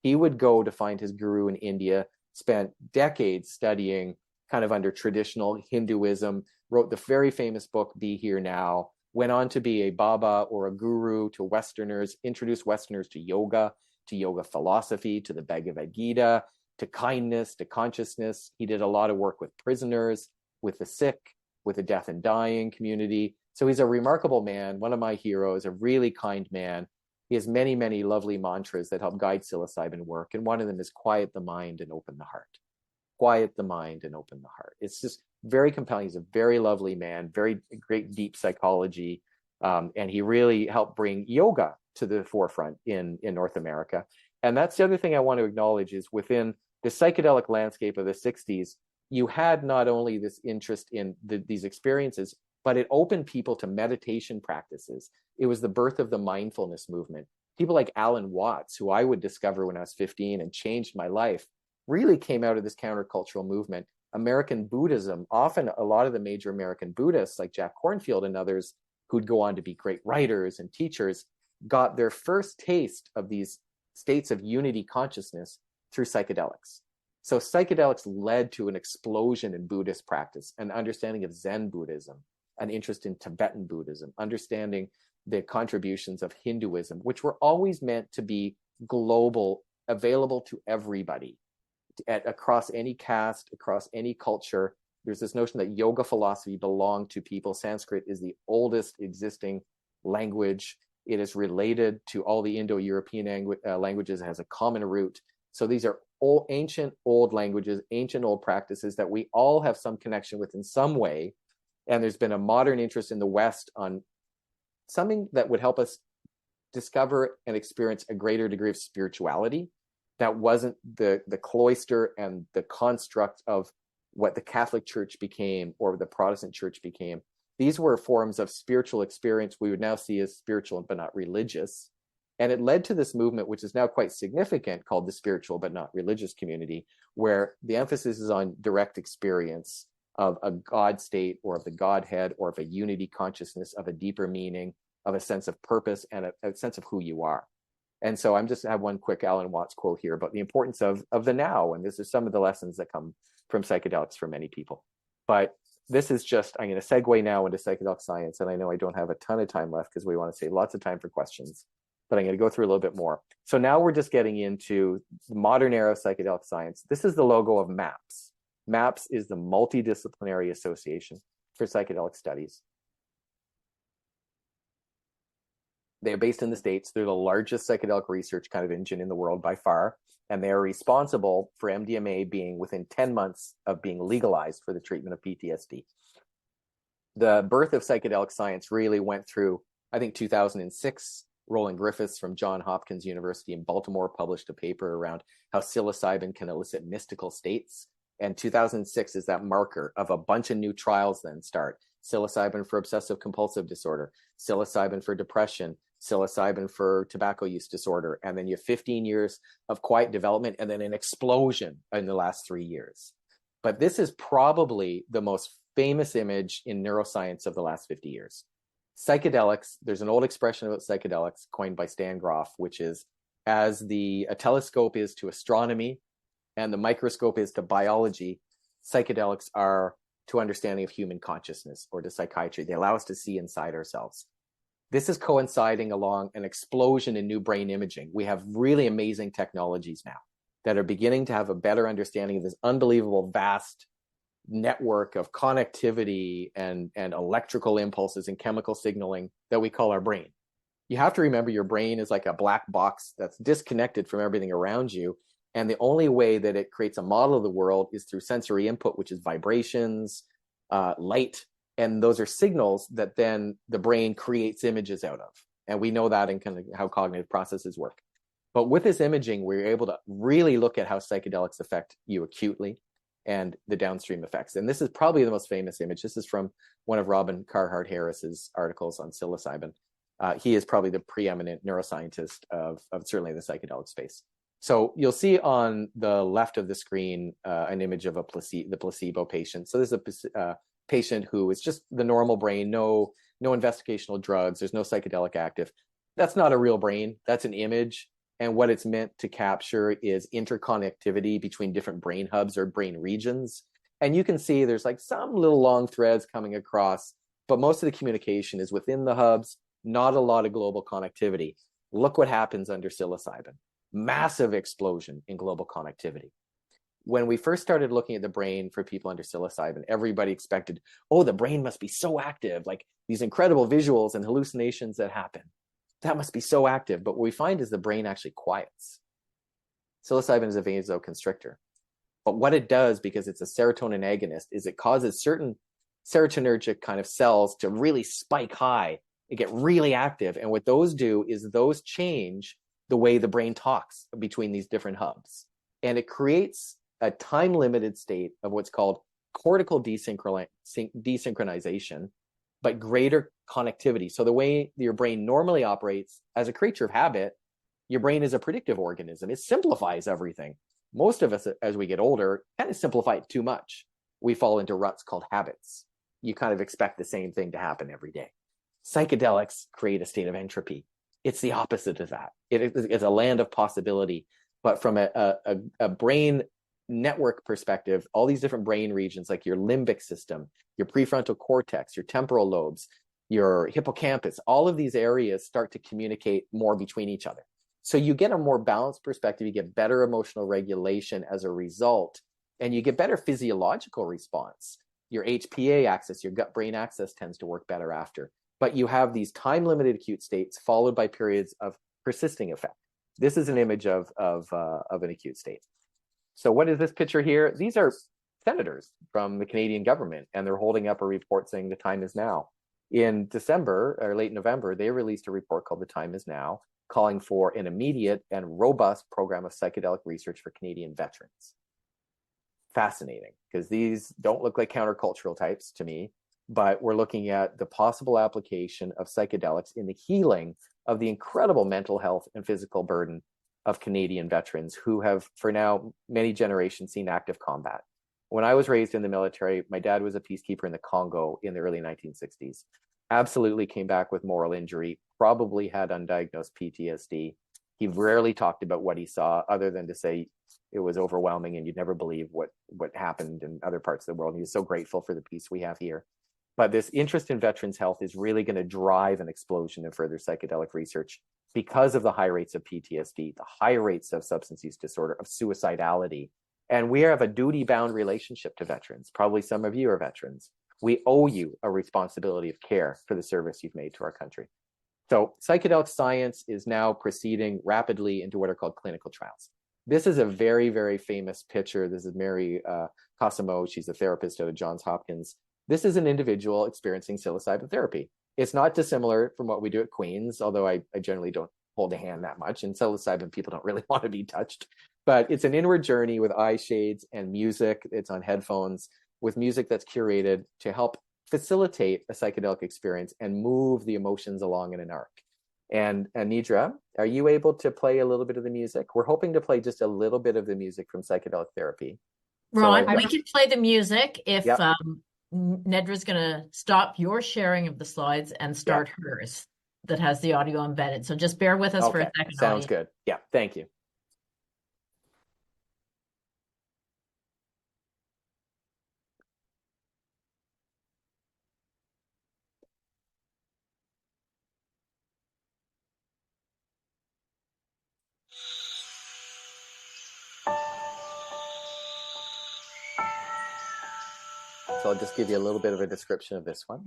He would go to find his guru in India, spent decades studying kind of under traditional Hinduism, wrote the very famous book, Be Here Now, went on to be a Baba or a guru to Westerners, introduced Westerners to yoga philosophy, to the Bhagavad Gita, to kindness, to consciousness. He did a lot of work with prisoners, with the sick, with the death and dying community. So he's a remarkable man, one of my heroes, a really kind man. He has many, many lovely mantras that help guide psilocybin work. And one of them is quiet the mind and open the heart. Quiet the mind and open the heart. It's just very compelling. He's a very lovely man, very great deep psychology. And he really helped bring yoga to the forefront in North America. And that's the other thing I want to acknowledge is within the psychedelic landscape of the 60s, you had not only this interest in these experiences, but it opened people to meditation practices. It was the birth of the mindfulness movement. People like Alan Watts, who I would discover when I was 15 and changed my life, really came out of this countercultural movement. American Buddhism, often a lot of the major American Buddhists like Jack Kornfield and others who'd go on to be great writers and teachers, got their first taste of these states of unity consciousness through psychedelics. So psychedelics led to an explosion in Buddhist practice, an understanding of Zen Buddhism, an interest in Tibetan Buddhism, understanding the contributions of Hinduism, which were always meant to be global, available to everybody, across any caste, across any culture. There's this notion that yoga philosophy belonged to people. Sanskrit is the oldest existing language. It is related to all the Indo-European languages. It has a common root. So these are ancient old languages, ancient old practices that we all have some connection with in some way. And there's been a modern interest in the West on something that would help us discover and experience a greater degree of spirituality that wasn't the cloister and the construct of what the Catholic Church became or the Protestant Church became. These were forms of spiritual experience we would now see as spiritual but not religious. And it led to this movement, which is now quite significant, called the spiritual but not religious community, where the emphasis is on direct experience of a God state or of the Godhead or of a unity consciousness, of a deeper meaning, of a sense of purpose and a sense of who you are. And so I'm just have one quick Alan Watts quote here about the importance of the now. And this is some of the lessons that come from psychedelics for many people. But this is just, I'm going to segue now into psychedelic science. And I know I don't have a ton of time left because we want to save lots of time for questions, but I'm going to go through a little bit more. So now we're just getting into the modern era of psychedelic science. This is the logo of MAPS. MAPS is the Multidisciplinary Association for Psychedelic Studies. They're based in the States. They're the largest psychedelic research kind of engine in the world by far. And they are responsible for MDMA being within 10 months of being legalized for the treatment of PTSD. The birth of psychedelic science really went through, I think, 2006. Roland Griffiths from Johns Hopkins University in Baltimore published a paper around how psilocybin can elicit mystical states. And 2006 is that marker of a bunch of new trials then start. Psilocybin for obsessive compulsive disorder, psilocybin for depression, psilocybin for tobacco use disorder. And then you have 15 years of quiet development and then an explosion in the last 3 years. But this is probably the most famous image in neuroscience of the last 50 years. Psychedelics, there's an old expression about psychedelics coined by Stan Grof, which is as a telescope is to astronomy and the microscope is to biology, psychedelics are to understanding of human consciousness or to psychiatry. They allow us to see inside ourselves. This is coinciding along an explosion in new brain imaging. We have really amazing technologies now that are beginning to have a better understanding of this unbelievable vast network of connectivity and electrical impulses and chemical signaling that we call our brain. You have to remember your brain is like a black box that's disconnected from everything around you. And the only way that it creates a model of the world is through sensory input, which is vibrations, light, and those are signals that then the brain creates images out of. And we know that in kind of how cognitive processes work. But with this imaging, we're able to really look at how psychedelics affect you acutely and the downstream effects. And this is probably the most famous image. This is from one of Robin Carhart Harris's articles on psilocybin. He is probably the preeminent neuroscientist of certainly the psychedelic space. So you'll see on the left of the screen an image of the placebo patient. So this is a patient who is just the normal brain, no investigational drugs, there's no psychedelic active. That's not a real brain, that's an image. And what it's meant to capture is interconnectivity between different brain hubs or brain regions. And you can see there's like some little long threads coming across, but most of the communication is within the hubs, not a lot of global connectivity. Look what happens under psilocybin. Massive explosion in global connectivity. When we first started looking at the brain for people under psilocybin, everybody expected, oh, the brain must be so active, like these incredible visuals and hallucinations that happen. That must be so active. But what we find is the brain actually quiets. Psilocybin is a vasoconstrictor. But what it does, because it's a serotonin agonist, is it causes certain serotonergic kind of cells to really spike high and get really active. And what those do is those change the way the brain talks between these different hubs. And it creates a time-limited state of what's called cortical desynchronization, but greater connectivity. So the way your brain normally operates as a creature of habit, your brain is a predictive organism. It simplifies everything. Most of us, as we get older, kind of simplify it too much. We fall into ruts called habits. You kind of expect the same thing to happen every day. Psychedelics create a state of entropy. It's the opposite of that. It's a land of possibility. But from a brain network perspective, all these different brain regions, like your limbic system, your prefrontal cortex, your temporal lobes, your hippocampus, all of these areas start to communicate more between each other. So you get a more balanced perspective, you get better emotional regulation as a result, and you get better physiological response. Your HPA axis, your gut-brain axis tends to work better after. But you have these time-limited acute states followed by periods of persisting effect. This is an image of an acute state. So what is this picture here? These are senators from the Canadian government, and they're holding up a report saying the time is now. In December, or late November, they released a report called The Time Is Now, calling for an immediate and robust program of psychedelic research for Canadian veterans. Fascinating, because these don't look like countercultural types to me, but we're looking at the possible application of psychedelics in the healing of the incredible mental health and physical burden of Canadian veterans who have, for now, many generations seen active combat. When I was raised in the military, my dad was a peacekeeper in the Congo in the early 1960s. Absolutely came back with moral injury, probably had undiagnosed PTSD. He rarely talked about what he saw other than to say it was overwhelming and you'd never believe what happened in other parts of the world. And he was so grateful for the peace we have here. But this interest in veterans' health is really going to drive an explosion of further psychedelic research because of the high rates of PTSD, the high rates of substance use disorder, of suicidality. And we have a duty-bound relationship to veterans. Probably some of you are veterans. We owe you a responsibility of care for the service you've made to our country. So psychedelic science is now proceeding rapidly into what are called clinical trials. This is a very, very famous picture. This is Mary Cosimo. She's a therapist out of Johns Hopkins. This is an individual experiencing psilocybin therapy. It's not dissimilar from what we do at Queen's, although I generally don't hold a hand that much. And psilocybin people don't really want to be touched. But it's an inward journey with eye shades and music. It's on headphones with music that's curated to help facilitate a psychedelic experience and move the emotions along in an arc. And Nidra, are you able to play a little bit of the music? We're hoping to play just a little bit of the music from psychedelic therapy. Ron, we can play the music if Yep. Nedra's going to stop your sharing of the slides and start hers that has the audio embedded. So just bear with us for a second. Sounds good. Yeah, thank you. So I'll just give you a little bit of a description of this one.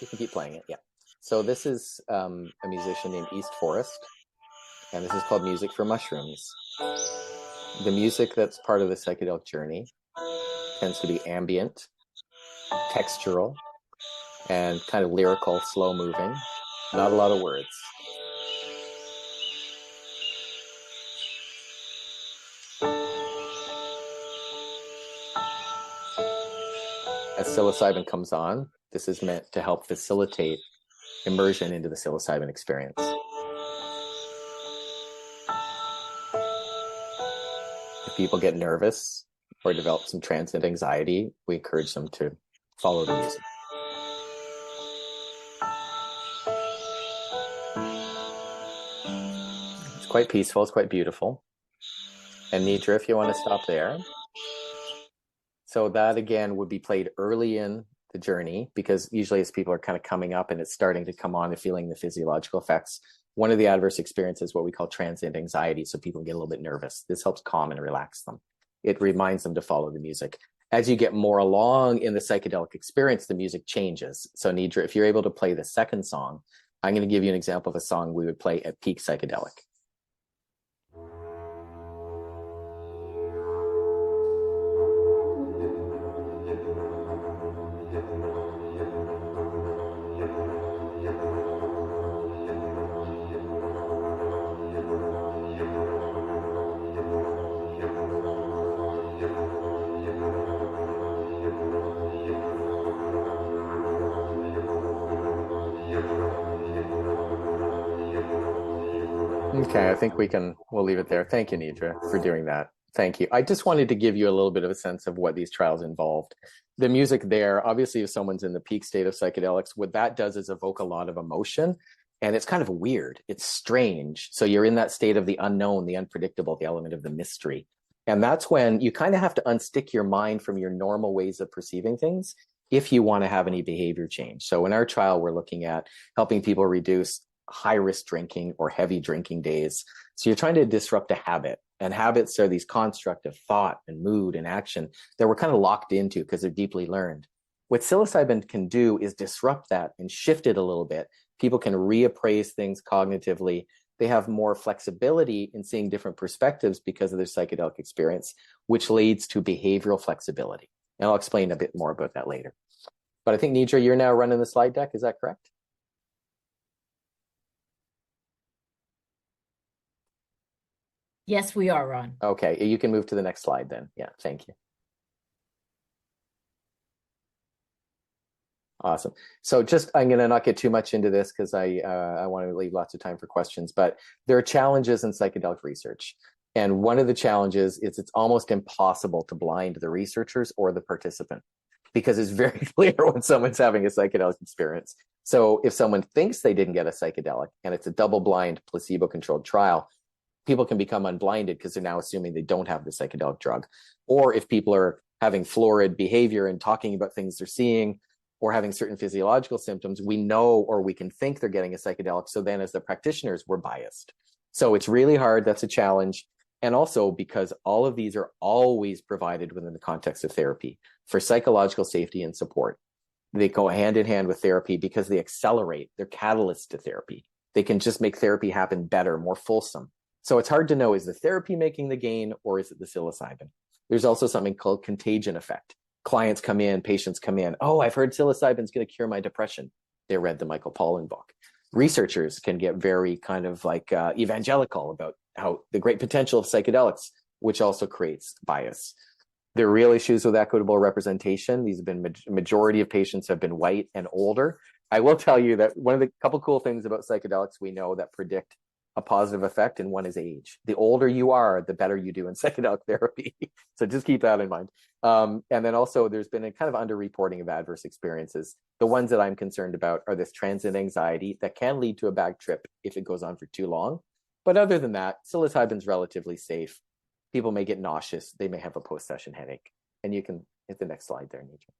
You can keep playing it, yeah. So this is a musician named East Forest, and this is called Music for Mushrooms. The music that's part of the psychedelic journey tends to be ambient, textural, and kind of lyrical, slow moving, not a lot of words. As psilocybin comes on, this is meant to help facilitate immersion into the psilocybin experience. If people get nervous or develop some transient anxiety, we encourage them to follow the music. It's quite peaceful, it's quite beautiful. And Nidra, if you want to stop there. So that again would be played early in the journey, because usually as people are kind of coming up and it's starting to come on, they're feeling the physiological effects. One of the adverse experiences is what we call transient anxiety. So people get a little bit nervous. This helps calm and relax them. It reminds them to follow the music. As you get more along in the psychedelic experience, the music changes. So Nidra, if you're able to play the second song, I'm going to give you an example of a song we would play at peak psychedelic. Okay, I think we'll leave it there. Thank you, Nidra, for doing that. Thank you. I just wanted to give you a little bit of a sense of what these trials involved. The music there, obviously, if someone's in the peak state of psychedelics, what that does is evoke a lot of emotion. And it's kind of weird. It's strange. So you're in that state of the unknown, the unpredictable, the element of the mystery. And that's when you kind of have to unstick your mind from your normal ways of perceiving things if you want to have any behavior change. So in our trial, we're looking at helping people reduce high risk drinking or heavy drinking days. So you're trying to disrupt a habit. And habits are these construct of thought and mood and action that we're kind of locked into because they're deeply learned. What psilocybin can do is disrupt that and shift it a little bit. People can reappraise things cognitively. They have more flexibility in seeing different perspectives because of their psychedelic experience, which leads to behavioral flexibility. And I'll explain a bit more about that later. But I think, Nidra, you're now running the slide deck. Is that correct? Yes, we are, Ron. Okay, you can move to the next slide then. Yeah, thank you. Awesome. So just, I'm going to not get too much into this because I want to leave lots of time for questions, but there are challenges in psychedelic research. And one of the challenges is it's almost impossible to blind the researchers or the participant because it's very clear when someone's having a psychedelic experience. So if someone thinks they didn't get a psychedelic and it's a double-blind placebo-controlled trial, people can become unblinded because they're now assuming they don't have the psychedelic drug. Or if people are having florid behavior and talking about things they're seeing or having certain physiological symptoms, we know or we can think they're getting a psychedelic. So then as the practitioners, we're biased. So it's really hard. That's a challenge. And also because all of these are always provided within the context of therapy for psychological safety and support. They go hand in hand with therapy because they accelerate, they're catalysts to therapy. They can just make therapy happen better, more fulsome. So it's hard to know, is the therapy making the gain or is it the psilocybin? There's also something called contagion effect. Clients come in, patients come in. Oh, I've heard psilocybin's going to cure my depression. They read the Michael Pollan book. Researchers can get very kind of like evangelical about how the great potential of psychedelics, which also creates bias. There are real issues with equitable representation. These have been, majority of patients have been white and older. I will tell you that one of the couple cool things about psychedelics we know that predict a positive effect, and one is age. The older you are, the better you do in psychedelic therapy. So just keep that in mind. And then also there's been a kind of underreporting of adverse experiences. The ones that I'm concerned about are this transient anxiety that can lead to a bad trip if it goes on for too long. But other than that, psilocybin's relatively safe. People may get nauseous. They may have a post-session headache. And you can hit the next slide there, Nidra.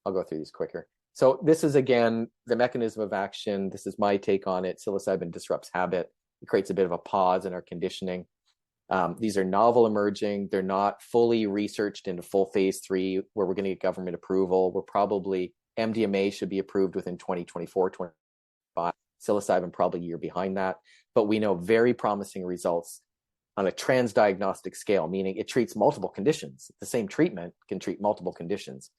I'll go through these quicker. So this is, again, the mechanism of action. This is my take on it. Psilocybin disrupts habit. It creates a bit of a pause in our conditioning. These are novel emerging. They're not fully researched into full phase 3 where we're going to get government approval. We're probably, MDMA should be approved within 2024, 2025. Psilocybin probably a year behind that. But we know very promising results on a transdiagnostic scale, meaning it treats multiple conditions. The same treatment can treat multiple conditions.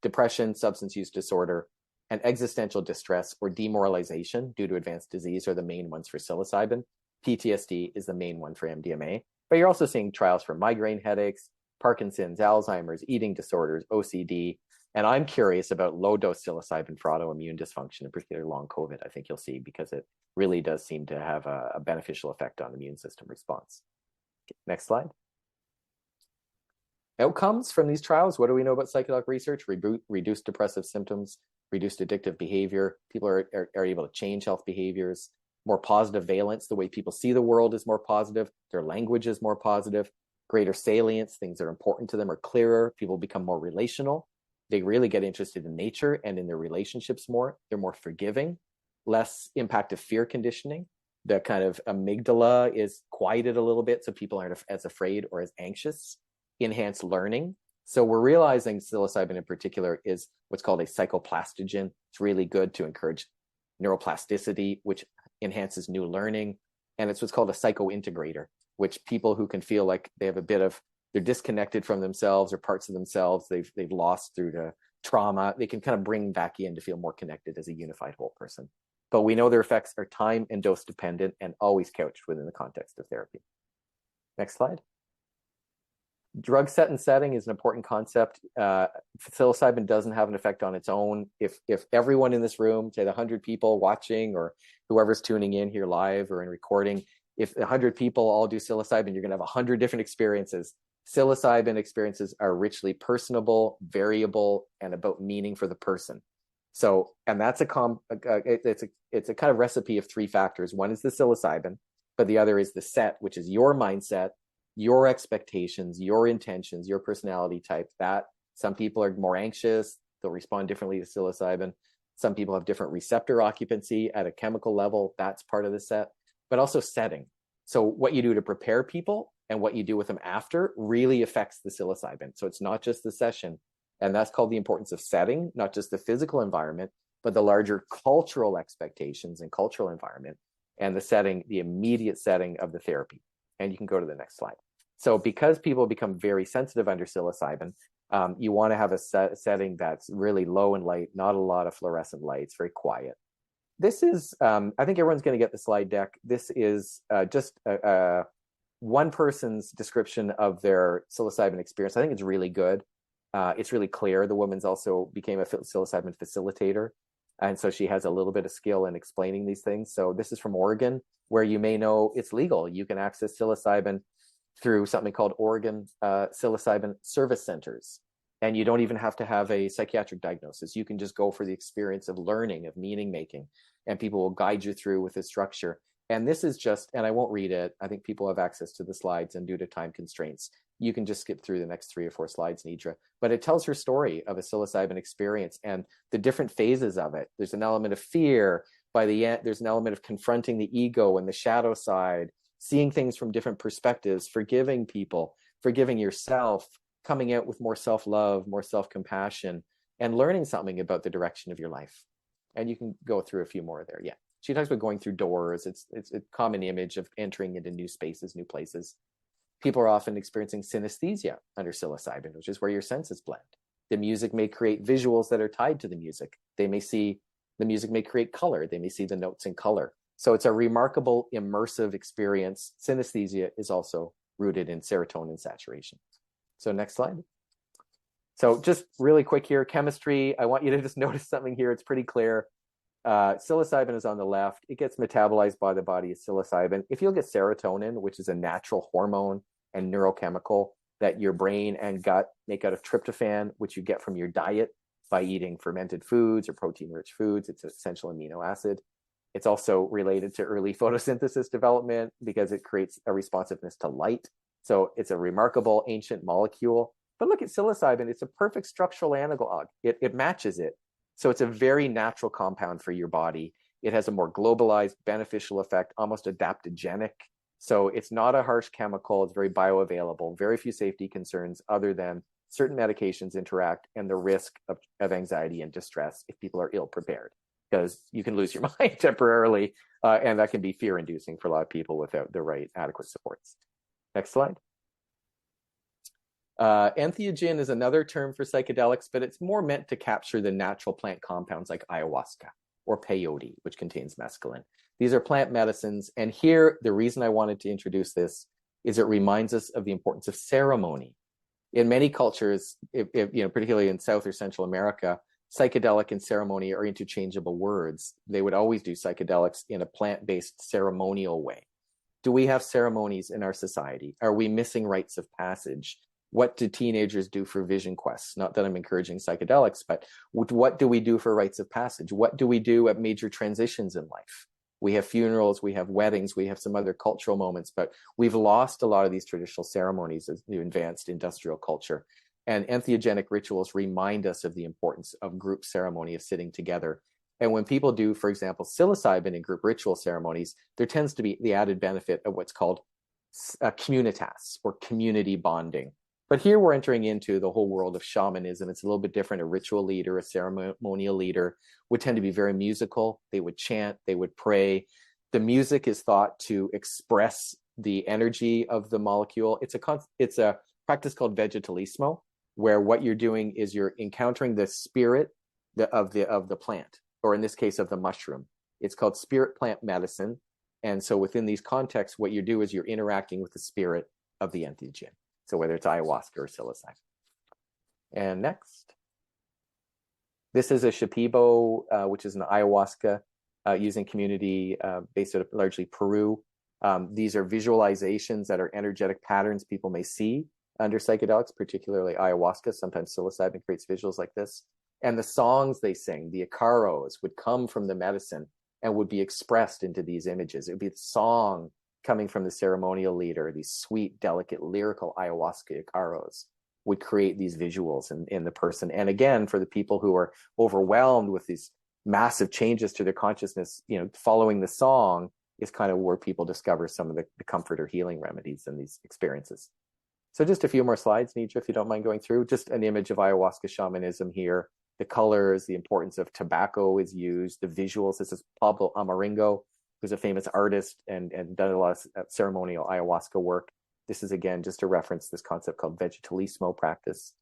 Depression, substance use disorder, and existential distress or demoralization due to advanced disease are the main ones for psilocybin. PTSD is the main one for MDMA. But you're also seeing trials for migraine headaches, Parkinson's, Alzheimer's, eating disorders, OCD. And I'm curious about low-dose psilocybin for autoimmune dysfunction, in particular long COVID. I think you'll see because it really does seem to have a beneficial effect on immune system response. Next slide. Outcomes from these trials. What do we know about psychedelic research? Reduced depressive symptoms, reduced addictive behavior. People are able to change health behaviors. More positive valence. The way people see the world is more positive. Their language is more positive. Greater salience. Things that are important to them are clearer. People become more relational. They really get interested in nature and in their relationships more. They're more forgiving. Less impact of fear conditioning. The kind of amygdala is quieted a little bit so people aren't as afraid or as anxious. Enhanced learning. So we're realizing psilocybin in particular is what's called a psychoplastogen. It's really good to encourage neuroplasticity, which enhances new learning. And it's what's called a psychointegrator, which people who can feel like they have a bit of, they're disconnected from themselves or parts of themselves they've lost through the trauma, they can kind of bring back in to feel more connected as a unified whole person. But we know their effects are time and dose dependent and always couched within the context of therapy. Next slide. Drug set and setting is an important concept. Psilocybin doesn't have an effect on its own. If everyone in this room, say the 100 people watching or whoever's tuning in here live or in recording, if 100 people all do psilocybin, you're going to have 100 different experiences. Psilocybin experiences are richly personable, variable, and about meaning for the person. So, and that's it's a kind of recipe of three factors. One is the psilocybin, but the other is the set, which is your mindset, your expectations, your intentions, your personality type. That some people are more anxious, they'll respond differently to psilocybin. Some people have different receptor occupancy at a chemical level. That's part of the set, but also setting. So what you do to prepare people and what you do with them after really affects the psilocybin. So it's not just the session. And that's called the importance of setting, not just the physical environment, but the larger cultural expectations and cultural environment, and the setting, the immediate setting of the therapy. And you can go to the next slide. So because people become very sensitive under psilocybin, you want to have a setting that's really low in light, not a lot of fluorescent lights, very quiet. This is, I think everyone's going to get the slide deck. This is just one person's description of their psilocybin experience. I think it's really good. It's really clear. The woman's also became a psilocybin facilitator. And so she has a little bit of skill in explaining these things. So this is from Oregon, where you may know it's legal. You can access psilocybin through something called Oregon Psilocybin Service Centers. And you don't even have to have a psychiatric diagnosis. You can just go for the experience of learning, of meaning making, and people will guide you through with this structure. And this is just, and I won't read it. I think people have access to the slides, and due to time constraints, you can just skip through the next 3 or 4 slides, Nidra. But it tells her story of a psilocybin experience and the different phases of it. There's an element of fear. By the end, there's an element of confronting the ego and the shadow side, seeing things from different perspectives, forgiving people, forgiving yourself, coming out with more self-love, more self-compassion, and learning something about the direction of your life. And you can go through a few more there. Yeah. She talks about going through doors. It's a common image of entering into new spaces, new places. People are often experiencing synesthesia under psilocybin, which is where your senses blend. The music may create visuals that are tied to the music. They may see, the music may create color. They may see the notes in color. So it's a remarkable immersive experience. Synesthesia is also rooted in serotonin saturation. So next slide. So just really quick here, chemistry. I want you to just notice something here. It's pretty clear. Psilocybin is on the left. It gets metabolized by the body as psilocybin. If you look at serotonin, which is a natural hormone and neurochemical that your brain and gut make out of tryptophan, which you get from your diet by eating fermented foods or protein-rich foods. It's an essential amino acid. It's also related to early photosynthesis development because it creates a responsiveness to light. So it's a remarkable ancient molecule. But look at psilocybin. It's a perfect structural analog. It matches it. So it's a very natural compound for your body. It has a more globalized beneficial effect, almost adaptogenic. So it's not a harsh chemical. It's very bioavailable, very few safety concerns other than certain medications interact and the risk of anxiety and distress if people are ill prepared, because you can lose your mind temporarily. And that can be fear inducing for a lot of people without the right adequate supports. Next slide. Entheogen is another term for psychedelics, but it's more meant to capture the natural plant compounds like ayahuasca or peyote, which contains mescaline. These are plant medicines. And here, the reason I wanted to introduce this is it reminds us of the importance of ceremony. In many cultures, particularly in South or Central America, psychedelic and ceremony are interchangeable words. They would always do psychedelics in a plant-based ceremonial way. Do we have ceremonies in our society? Are we missing rites of passage? What do teenagers do for vision quests? Not that I'm encouraging psychedelics, but what do we do for rites of passage? What do we do at major transitions in life? We have funerals, we have weddings, we have some other cultural moments, but we've lost a lot of these traditional ceremonies as new advanced industrial culture. And entheogenic rituals remind us of the importance of group ceremony, of sitting together. And when people do, for example, psilocybin in group ritual ceremonies, there tends to be the added benefit of what's called communitas, or community bonding. But here we're entering into the whole world of shamanism. It's a little bit different. A ritual leader, a ceremonial leader would tend to be very musical. They would chant, they would pray. The music is thought to express the energy of the molecule. It's a practice called vegetalismo, where what you're doing is you're encountering the spirit of the plant, or in this case of the mushroom. It's called spirit plant medicine. And so within these contexts, what you do is you're interacting with the spirit of the entheogen. So whether it's ayahuasca or psilocybin. And next. This is a Shipibo, which is an ayahuasca using community based out of largely Peru. These are visualizations that are energetic patterns people may see under psychedelics, particularly ayahuasca. Sometimes psilocybin creates visuals like this. And the songs they sing, the icaros, would come from the medicine and would be expressed into these images. It would be the song coming from the ceremonial leader, these sweet, delicate, lyrical ayahuasca icaros would create these visuals in the person. And again, for the people who are overwhelmed with these massive changes to their consciousness, following the song is kind of where people discover some of the comfort or healing remedies in these experiences. So just a few more slides, Nidra, if you don't mind going through. Just an image of ayahuasca shamanism here. The colors, the importance of tobacco is used, the visuals. This is Pablo Amaringo, who's a famous artist and done a lot of ceremonial ayahuasca work. This is, again, just to reference this concept called vegetalismo practice,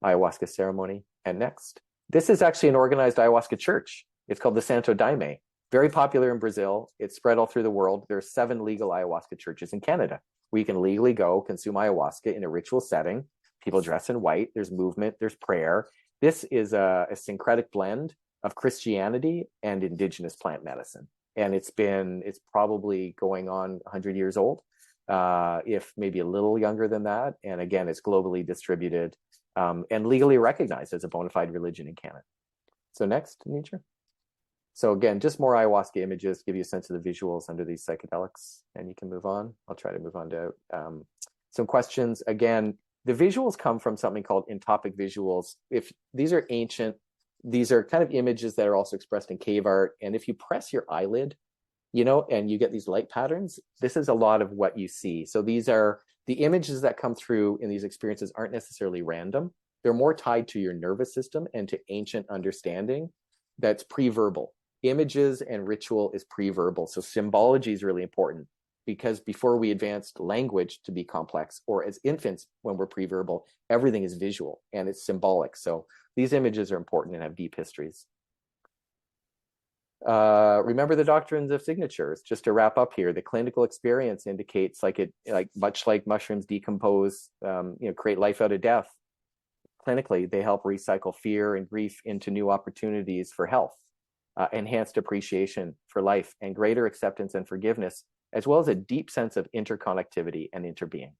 ayahuasca ceremony. And next, this is actually an organized ayahuasca church. It's called the Santo Daime, very popular in Brazil. It's spread all through the world. There are 7 legal ayahuasca churches in Canada where you can legally go consume ayahuasca in a ritual setting. People dress in white. There's movement. There's prayer. This is a syncretic blend of Christianity and indigenous plant medicine. And it's probably going on 100 years old. If maybe a little younger than that. And again, it's globally distributed and legally recognized as a bona fide religion in Canada. So next, Nidra. So again, just more ayahuasca images, give you a sense of the visuals under these psychedelics, and you can move on. I'll try to move on to some questions. Again, the visuals come from something called entopic visuals. If these are ancient, these are kind of images that are also expressed in cave art. And if you press your eyelid, and you get these light patterns, this is a lot of what you see. So these are the images that come through in these experiences aren't necessarily random. They're more tied to your nervous system and to ancient understanding that's pre-verbal. Images and ritual is pre-verbal. So symbology is really important because before we advanced language to be complex, or as infants, when we're pre-verbal, everything is visual and it's symbolic. So these images are important and have deep histories. Remember the doctrines of signatures. Just to wrap up here, the clinical experience indicates much like mushrooms decompose, create life out of death. Clinically, they help recycle fear and grief into new opportunities for health, enhanced appreciation for life, and greater acceptance and forgiveness, as well as a deep sense of interconnectivity and interbeing.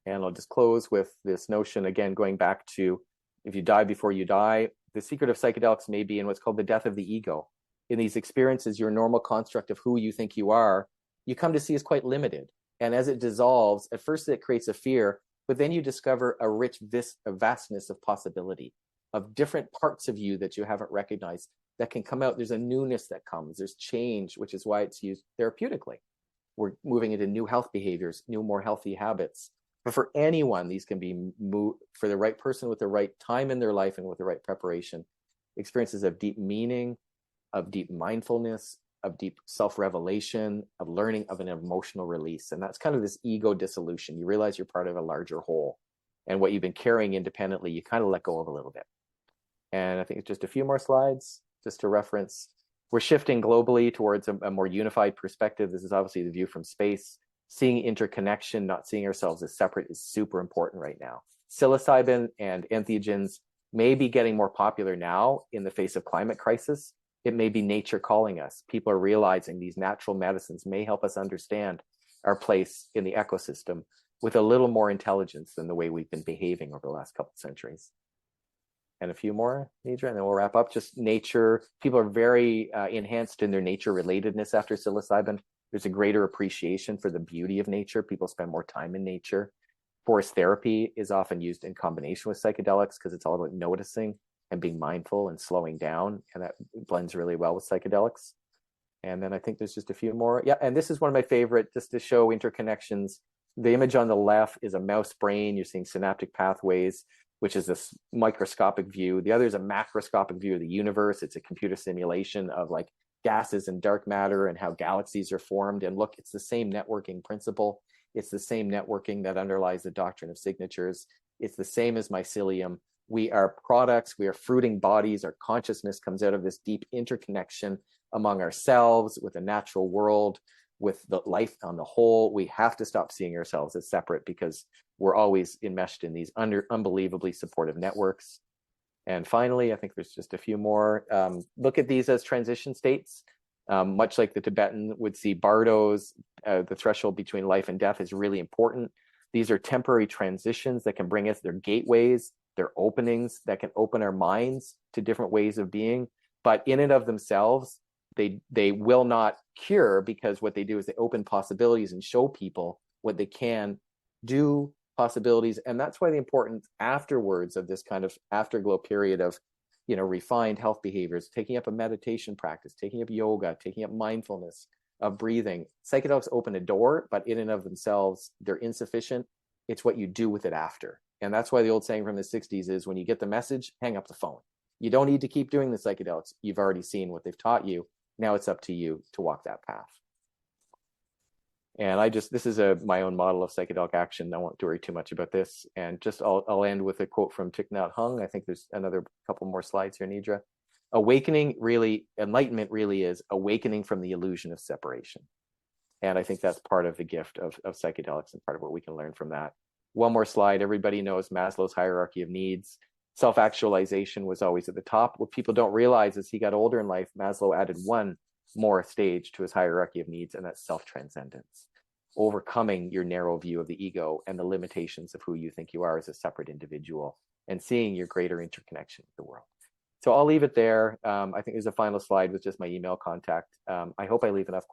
And I'll just close with this notion, again, going back to if you die before you die, the secret of psychedelics may be in what's called the death of the ego. In these experiences, your normal construct of who you think you are, you come to see is quite limited. And as it dissolves, at first it creates a fear, but then you discover a rich vastness of possibility, of different parts of you that you haven't recognized that can come out. There's a newness that comes. There's change, which is why it's used therapeutically. We're moving into new health behaviors, new, more healthy habits. But for anyone, these can be for the right person with the right time in their life and with the right preparation. Experiences of deep meaning, of deep mindfulness, of deep self-revelation, of learning, of an emotional release. And that's kind of this ego dissolution. You realize you're part of a larger whole. And what you've been carrying independently, you kind of let go of a little bit. And I think it's just a few more slides, just to reference. We're shifting globally towards a more unified perspective. This is obviously the view from space. Seeing interconnection, not seeing ourselves as separate, is super important right now. Psilocybin and entheogens may be getting more popular now in the face of climate crisis. It may be nature calling us. People are realizing these natural medicines may help us understand our place in the ecosystem with a little more intelligence than the way we've been behaving over the last couple of centuries. And a few more, Nidra, and then we'll wrap up. Just nature. People are very enhanced in their nature relatedness after psilocybin. There's a greater appreciation for the beauty of nature. People spend more time in nature. Forest therapy is often used in combination with psychedelics because it's all about noticing and being mindful and slowing down. And that blends really well with psychedelics. And then I think there's just a few more. Yeah, and this is one of my favorite, just to show interconnections. The image on the left is a mouse brain. You're seeing synaptic pathways, which is this microscopic view. The other is a macroscopic view of the universe. It's a computer simulation of like gases and dark matter and how galaxies are formed. And look, it's the same networking principle. It's the same networking that underlies the doctrine of signatures. It's the same as mycelium. We are products, we are fruiting bodies. Our consciousness comes out of this deep interconnection among ourselves with the natural world. with the life on the whole. We have to stop seeing ourselves as separate because we're always enmeshed in these unbelievably supportive networks. And finally, I think there's just a few more. Look at these as transition states. Much like the Tibetan would see bardos, the threshold between life and death is really important. These are temporary transitions that can bring us, they're gateways, they're openings that can open our minds to different ways of being. But in and of themselves, they will not cure, because what they do is they open possibilities and show people what they can do, possibilities. And that's why the importance afterwards of this kind of afterglow period of, refined health behaviors, taking up a meditation practice, taking up yoga, taking up mindfulness, of breathing. Psychedelics open a door, but in and of themselves, they're insufficient. It's what you do with it after. And that's why the old saying from the 60s is, when you get the message, hang up the phone. You don't need to keep doing the psychedelics. You've already seen what they've taught you. Now it's up to you to walk that path. And this is my own model of psychedelic action. I won't worry too much about this. And I'll end with a quote from Thich Nhat Hanh. I think there's another couple more slides here, Nidra. Enlightenment really is awakening from the illusion of separation. And I think that's part of the gift of psychedelics and part of what we can learn from that. One more slide. Everybody knows Maslow's hierarchy of needs. Self-actualization was always at the top. What people don't realize is he got older in life, Maslow added one more stage to his hierarchy of needs, and that's self-transcendence. Overcoming your narrow view of the ego and the limitations of who you think you are as a separate individual, and seeing your greater interconnection with the world. So I'll leave it there. I think there's a final slide with just my email contact. I hope I leave enough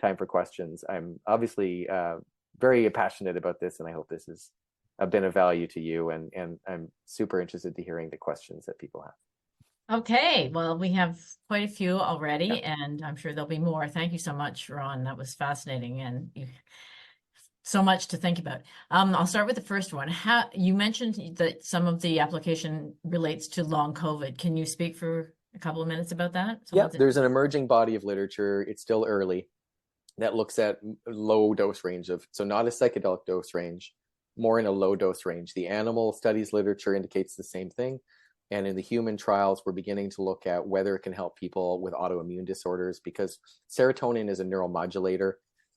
time for questions. I'm obviously very passionate about this, and I hope this has been of value to you, and I'm super interested to hearing the questions that people have. Okay, well, we have quite a few already, and I'm sure there'll be more. Thank you so much, Ron. That was fascinating, and so much to think about. I'll start with the first one. You mentioned that some of the application relates to long COVID. Can you speak for a couple of minutes about that? Yeah, there's an emerging body of literature. It's still early, that looks at low dose range so not a psychedelic dose range, more in a low dose range. The animal studies literature indicates the same thing. And in the human trials, we're beginning to look at whether it can help people with autoimmune disorders, because serotonin is a neuromodulator.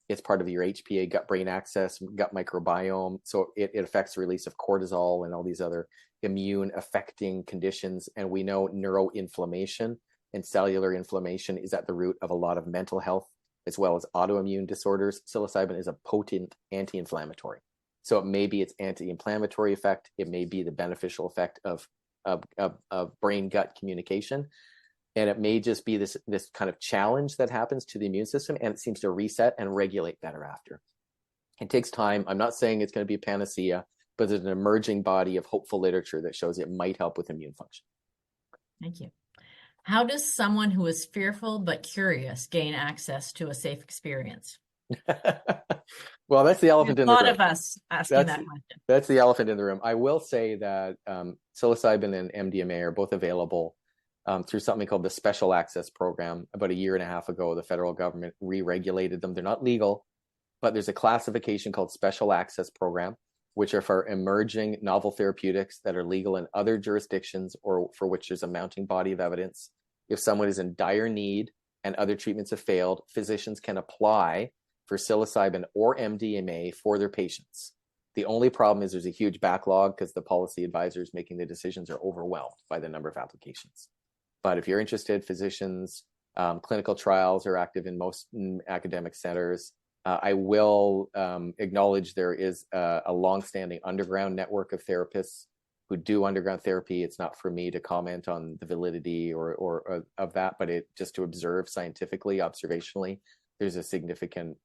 It's part of your HPA, gut-brain axis, gut microbiome. So it affects the release of cortisol and all these other immune affecting conditions. And we know neuroinflammation and cellular inflammation is at the root of a lot of mental health, as well as autoimmune disorders. Psilocybin is a potent anti-inflammatory. So it may be its anti-inflammatory effect. It may be the beneficial effect of brain-gut communication. And it may just be this kind of challenge that happens to the immune system, and it seems to reset and regulate better after. It takes time. I'm not saying it's going to be a panacea, but there's an emerging body of hopeful literature that shows it might help with immune function. Thank you. How does someone who is fearful but curious gain access to a safe experience? Well, that's the elephant in the room. A lot of us asking that question. That's the elephant in the room. I will say that psilocybin and MDMA are both available through something called the Special Access Program. About a year and a half ago, the federal government re-regulated them. They're not legal, but there's a classification called Special Access Program, which are for emerging novel therapeutics that are legal in other jurisdictions, or for which there's a mounting body of evidence. If someone is in dire need and other treatments have failed, physicians can apply for psilocybin or MDMA for their patients. The only problem is there's a huge backlog because the policy advisors making the decisions are overwhelmed by the number of applications. But if you're interested, physicians, clinical trials are active in most academic centers. I will acknowledge there is a longstanding underground network of therapists who do underground therapy. It's not for me to comment on the validity or of that, but just to observe scientifically, observationally, there's a significant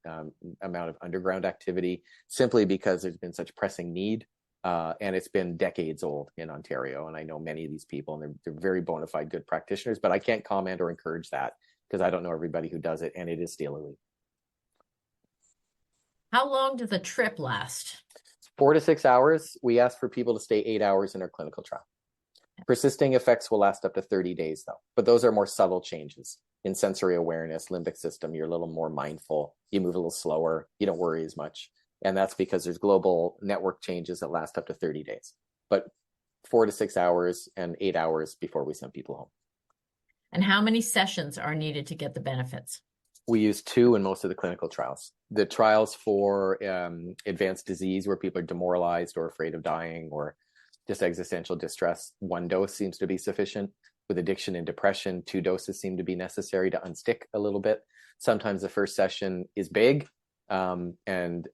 amount of underground activity, simply because there's been such pressing need. And it's been decades old in Ontario. And I know many of these people, and they're very bona fide good practitioners, but I can't comment or encourage that because I don't know everybody who does it, and it is still illegal. How long does the trip last? 4 to 6 hours. We ask for people to stay 8 hours in our clinical trial. Persisting effects will last up to 30 days, though. But those are more subtle changes in sensory awareness, limbic system. You're a little more mindful. You move a little slower. You don't worry as much. And that's because there's global network changes that last up to 30 days. But 4 to 6 hours and 8 hours before we send people home. And how many sessions are needed to get the benefits? We use two in most of the clinical trials. The trials for advanced disease where people are demoralized or afraid of dying or just existential distress, one dose seems to be sufficient. With addiction and depression, two doses seem to be necessary to unstick a little bit. Sometimes the first session is big, and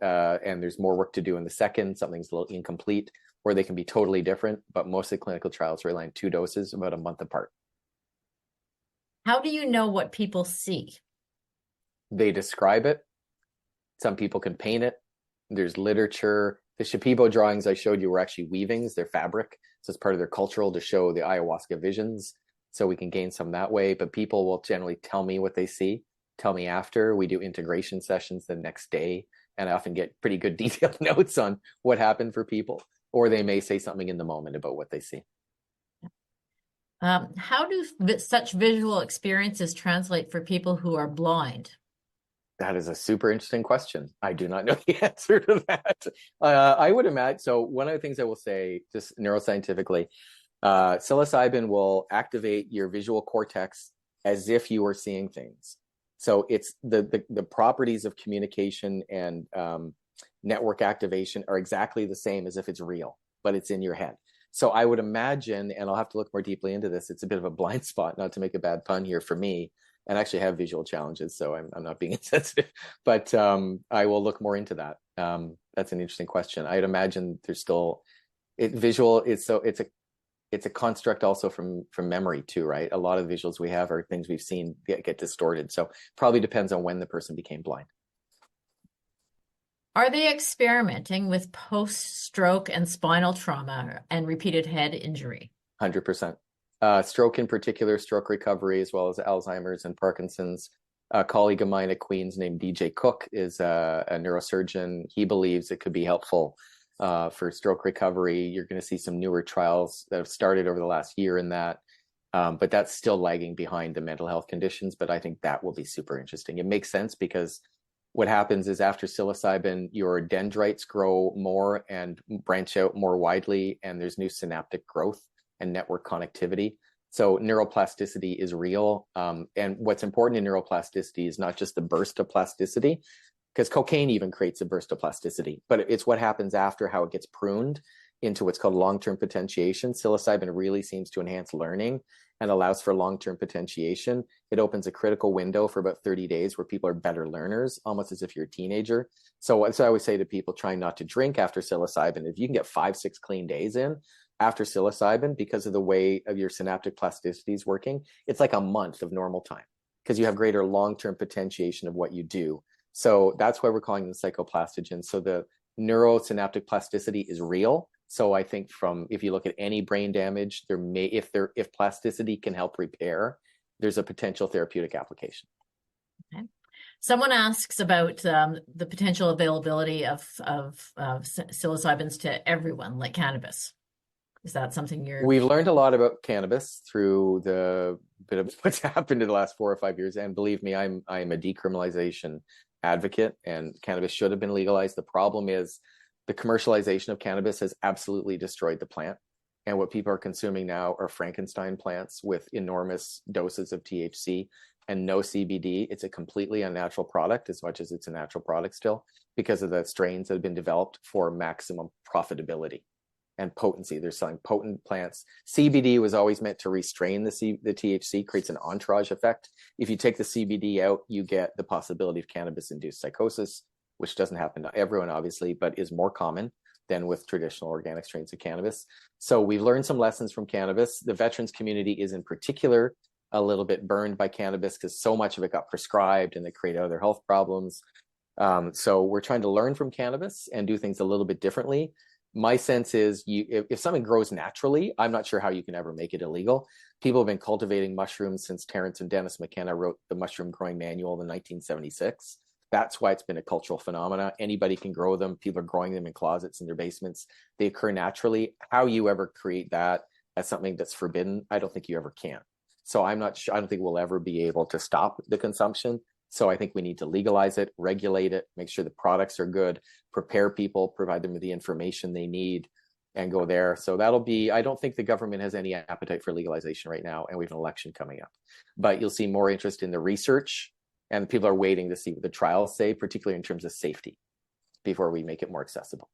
there's more work to do in the second. Something's a little incomplete, or they can be totally different. But most of the clinical trials rely on two doses about a month apart. How do you know what people see? They describe it. Some people can paint it. There's literature. The Shipibo drawings I showed you were actually weavings. They're fabric. So it's part of their cultural to show the ayahuasca visions. So we can gain some that way. But people will generally tell me what they see, tell me after. We do integration sessions the next day. And I often get pretty good detailed notes on what happened for people. Or they may say something in the moment about what they see. How do such visual experiences translate for people who are blind? That is a super interesting question. I do not know the answer to that. I would imagine. So one of the things I will say, just neuroscientifically, psilocybin will activate your visual cortex as if you were seeing things. So it's the properties of communication and network activation are exactly the same as if it's real, but it's in your head. So I would imagine, and I'll have to look more deeply into this, it's a bit of a blind spot, not to make a bad pun here for me, and actually have visual challenges, so I'm not being insensitive, but I will look more into that. That's an interesting question. I'd imagine there's still visual. It's a construct also from memory too, right? A lot of the visuals we have are things we've seen get distorted. So probably depends on when the person became blind. Are they experimenting with post-stroke and spinal trauma and repeated head injury? 100%. Stroke in particular, stroke recovery, as well as Alzheimer's and Parkinson's. A colleague of mine at Queen's named DJ Cook is a neurosurgeon. He believes it could be helpful for stroke recovery. You're going to see some newer trials that have started over the last year in that, but that's still lagging behind the mental health conditions. But I think that will be super interesting. It makes sense because what happens is after psilocybin, your dendrites grow more and branch out more widely, and there's new synaptic growth and network connectivity. So neuroplasticity is real. And what's important in neuroplasticity is not just the burst of plasticity, because cocaine even creates a burst of plasticity, but it's what happens after, how it gets pruned into what's called long-term potentiation. Psilocybin really seems to enhance learning and allows for long-term potentiation. It opens a critical window for about 30 days where people are better learners, almost as if you're a teenager. So I always say to people trying not to drink after psilocybin, if you can get 5-6 clean days in after psilocybin, because of the way of your synaptic plasticity is working, it's like a month of normal time because you have greater long-term potentiation of what you do. So that's why we're calling them psychoplastogens. So the neurosynaptic plasticity is real. So I think if you look at any brain damage, if plasticity can help repair, there's a potential therapeutic application. Okay. Someone asks about the potential availability of psilocybins to everyone, like cannabis. Is that something We've learned a lot about cannabis through the bit of what's happened in the last 4 or 5 years. And believe me, I'm a decriminalization advocate, and cannabis should have been legalized. The problem is the commercialization of cannabis has absolutely destroyed the plant. And what people are consuming now are Frankenstein plants with enormous doses of THC and no CBD. It's a completely unnatural product, as much as it's a natural product still, because of the strains that have been developed for maximum profitability and potency. They're selling potent plants. CBD was always meant to restrain the THC, creates an entourage effect. If you take the CBD out, you get the possibility of cannabis-induced psychosis, which doesn't happen to everyone, obviously, but is more common than with traditional organic strains of cannabis. So we've learned some lessons from cannabis. The veterans community is in particular a little bit burned by cannabis because so much of it got prescribed and they create other health problems. So we're trying to learn from cannabis and do things a little bit differently. My sense is if something grows naturally, I'm not sure how you can ever make it illegal. People have been cultivating mushrooms since Terence and Dennis McKenna wrote the Mushroom Growing Manual in 1976. That's why it's been a cultural phenomena. Anybody can grow them. People are growing them in closets in their basements. They occur naturally. How you ever create that as something that's forbidden, I don't think you ever can. So I'm not sure. I don't think we'll ever be able to stop the consumption. So I think we need to legalize it, regulate it, make sure the products are good, prepare people, provide them with the information they need, and go there. So that'll be, I don't think the government has any appetite for legalization right now, and we have an election coming up. But you'll see more interest in the research And people are waiting to see what the trials say, particularly in terms of safety, before we make it more accessible.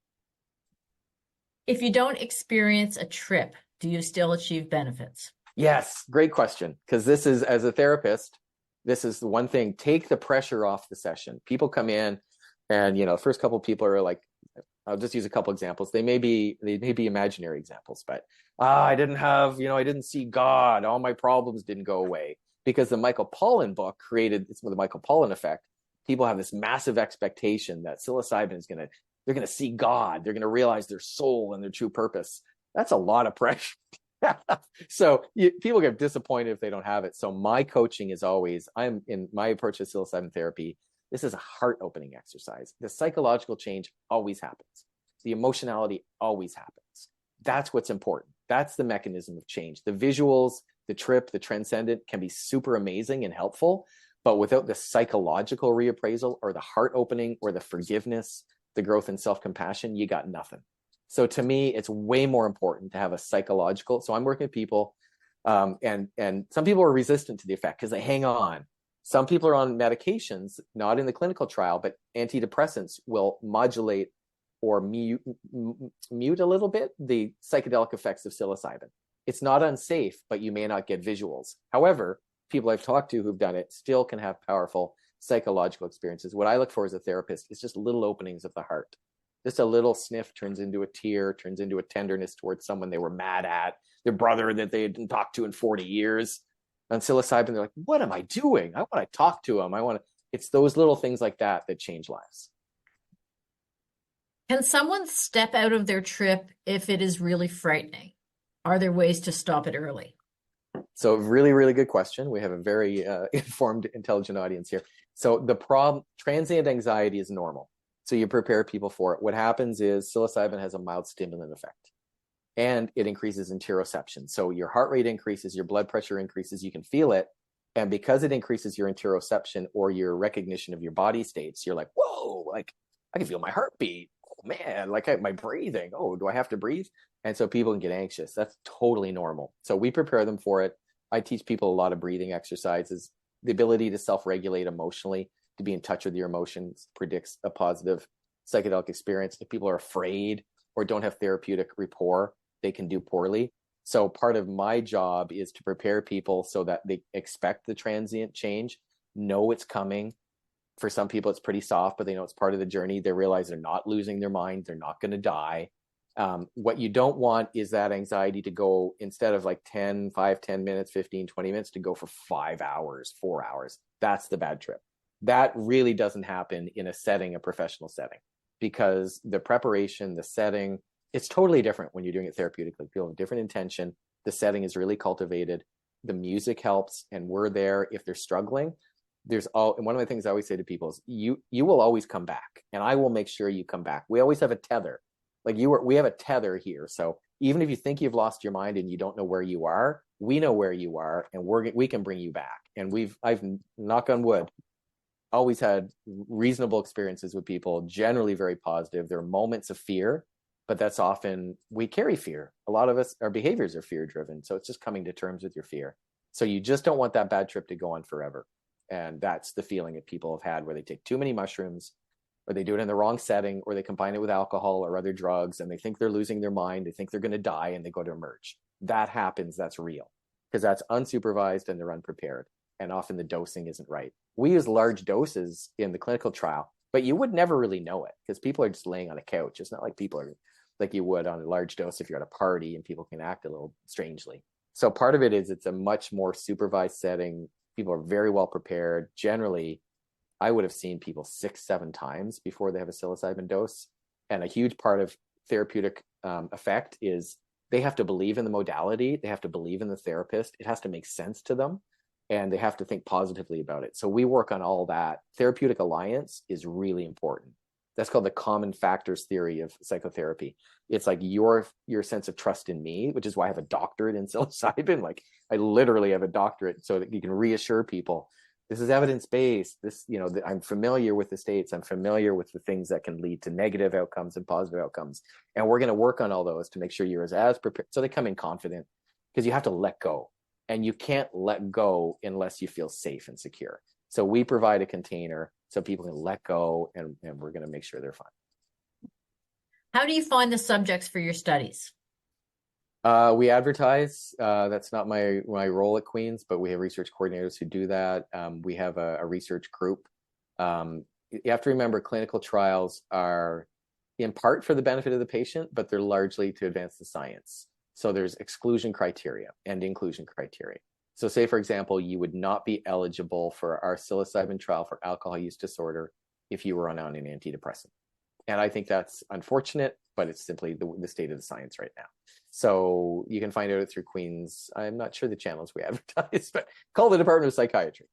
If you don't experience a trip, do you still achieve benefits? Yes, great question. Because this is, as a therapist, this is the one thing, take the pressure off the session. People come in and, first couple of people are like, I'll just use a couple examples. They may be imaginary examples, but I didn't see God. All my problems didn't go away. Because the Michael Pollan book created, it's the Michael Pollan effect. People have this massive expectation that psilocybin is they're going to see God. They're going to realize their soul and their true purpose. That's a lot of pressure. So people get disappointed if they don't have it. So my coaching is always, I'm in my approach to psilocybin therapy. This is a heart opening exercise. The psychological change always happens. The emotionality always happens. That's what's important. That's the mechanism of change. The visuals, the trip, the transcendent can be super amazing and helpful, but without the psychological reappraisal or the heart opening or the forgiveness, the growth in self-compassion, you got nothing. So to me, it's way more important to have a psychological. So I'm working with people, and some people are resistant to the effect because they hang on. Some people are on medications, not in the clinical trial, but antidepressants will modulate or mute a little bit the psychedelic effects of psilocybin. It's not unsafe, but you may not get visuals. However, people I've talked to who've done it still can have powerful psychological experiences. What I look for as a therapist is just little openings of the heart. Just a little sniff turns into a tear, turns into a tenderness towards someone they were mad at, their brother that they hadn't talked to in 40 years. On psilocybin, they're like, what am I doing? I want to talk to him. It's those little things like that that change lives. Can someone step out of their trip if it is really frightening? Are there ways to stop it early? So really, really good question. We have a very informed, intelligent audience here. So the problem, transient anxiety is normal. So you prepare people for it. What happens is psilocybin has a mild stimulant effect and it increases interoception. So your heart rate increases, your blood pressure increases, you can feel it. And because it increases your interoception or your recognition of your body states, you're like, whoa, like I can feel my heartbeat. Oh man, like my breathing. Oh, do I have to breathe? And so people can get anxious. That's totally normal. So we prepare them for it. I teach people a lot of breathing exercises. The ability to self-regulate emotionally, to be in touch with your emotions, predicts a positive psychedelic experience. If people are afraid or don't have therapeutic rapport, they can do poorly. So part of my job is to prepare people so that they expect the transient change, know it's coming. For some people, it's pretty soft, but they know it's part of the journey. They realize they're not losing their mind. They're not going to die. What you don't want is that anxiety to go, instead of like 10 minutes, 15, 20 minutes, to go for 5 hours, 4 hours. That's the bad trip. That really doesn't happen in a professional setting, because the preparation, the setting, it's totally different when you're doing it therapeutically. People have different intention. The setting is really cultivated. The music helps, and we're there if they're struggling. And one of the things I always say to people is you will always come back, and I will make sure you come back. We always have a tether. We have a tether here. So even if you think you've lost your mind and you don't know where you are, we know where you are, and we can bring you back. And I've, knock on wood, always had reasonable experiences with people, generally very positive. There are moments of fear, but that's often, we carry fear. A lot of us, our behaviors are fear driven. So it's just coming to terms with your fear. So you just don't want that bad trip to go on forever. And that's the feeling that people have had where they take too many mushrooms, or they do it in the wrong setting, or they combine it with alcohol or other drugs, and they think they're losing their mind. They think they're going to die, and they go to emerge. That happens. That's real, because that's unsupervised and they're unprepared. And often the dosing isn't right. We use large doses in the clinical trial, but you would never really know it because people are just laying on a couch. It's not like people are like you would on a large dose if you're at a party and people can act a little strangely. So part of it is it's a much more supervised setting. People are very well prepared. Generally, I would have seen people 6-7 times before they have a psilocybin dose. And a huge part of therapeutic effect is they have to believe in the modality. They have to believe in the therapist. It has to make sense to them. And they have to think positively about it. So we work on all that. Therapeutic alliance is really important. That's called the common factors theory of psychotherapy. It's like your sense of trust in me, which is why I have a doctorate in psilocybin. Like I literally have a doctorate so that you can reassure people this is evidence-based. I'm familiar with the states. I'm familiar with the things that can lead to negative outcomes and positive outcomes. And we're going to work on all those to make sure you're as prepared. So they come in confident, because you have to let go. And you can't let go unless you feel safe and secure. So we provide a container so people can let go, and we're going to make sure they're fine. How do you find the subjects for your studies? We advertise. That's not my role at Queen's, but we have research coordinators who do that. We have a research group. You have to remember clinical trials are in part for the benefit of the patient, but they're largely to advance the science. So there's exclusion criteria and inclusion criteria. So say, for example, you would not be eligible for our psilocybin trial for alcohol use disorder if you were on an antidepressant. And I think that's unfortunate, but it's simply the state of the science right now. So you can find out through Queen's. I'm not sure the channels we advertise, but call the Department of Psychiatry.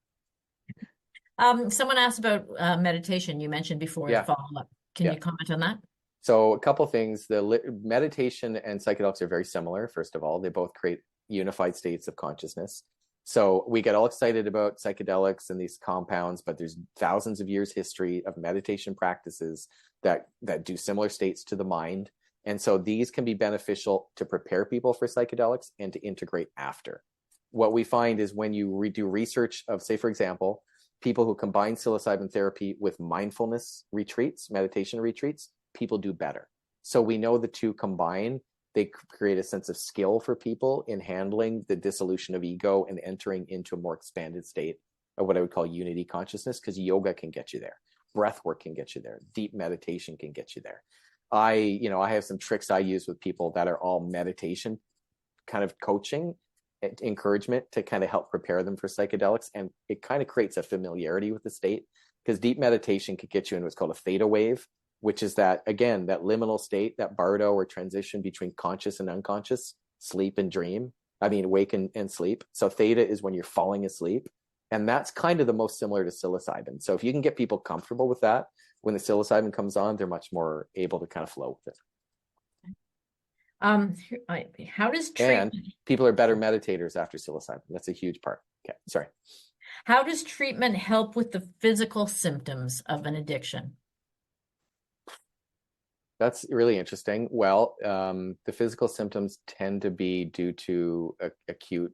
Someone asked about meditation. You mentioned before the follow-up. Can you comment on that? So a couple things. The meditation and psychedelics are very similar. First of all, they both create unified states of consciousness. So we get all excited about psychedelics and these compounds, but there's thousands of years history of meditation practices that do similar states to the mind. And so these can be beneficial to prepare people for psychedelics and to integrate after. What we find is when you do research of, say, for example, people who combine psilocybin therapy with mindfulness retreats, meditation retreats, people do better. So we know the two combine. They create a sense of skill for people in handling the dissolution of ego and entering into a more expanded state of what I would call unity consciousness, because yoga can get you there. Breath work can get you there. Deep meditation can get you there. I have some tricks I use with people that are all meditation kind of coaching, encouragement to kind of help prepare them for psychedelics. And it kind of creates a familiarity with the state, because deep meditation could get you into what's called a theta wave, which is that, again, that liminal state, that bardo or transition between conscious and unconscious, sleep and dream. I mean, wake and sleep. So theta is when you're falling asleep. And that's kind of the most similar to psilocybin. So if you can get people comfortable with that, when the psilocybin comes on, they're much more able to kind of flow with it. How does treatment... And people are better meditators after psilocybin. That's a huge part. Okay, sorry. How does treatment help with the physical symptoms of an addiction? That's really interesting. Well, the physical symptoms tend to be due to acute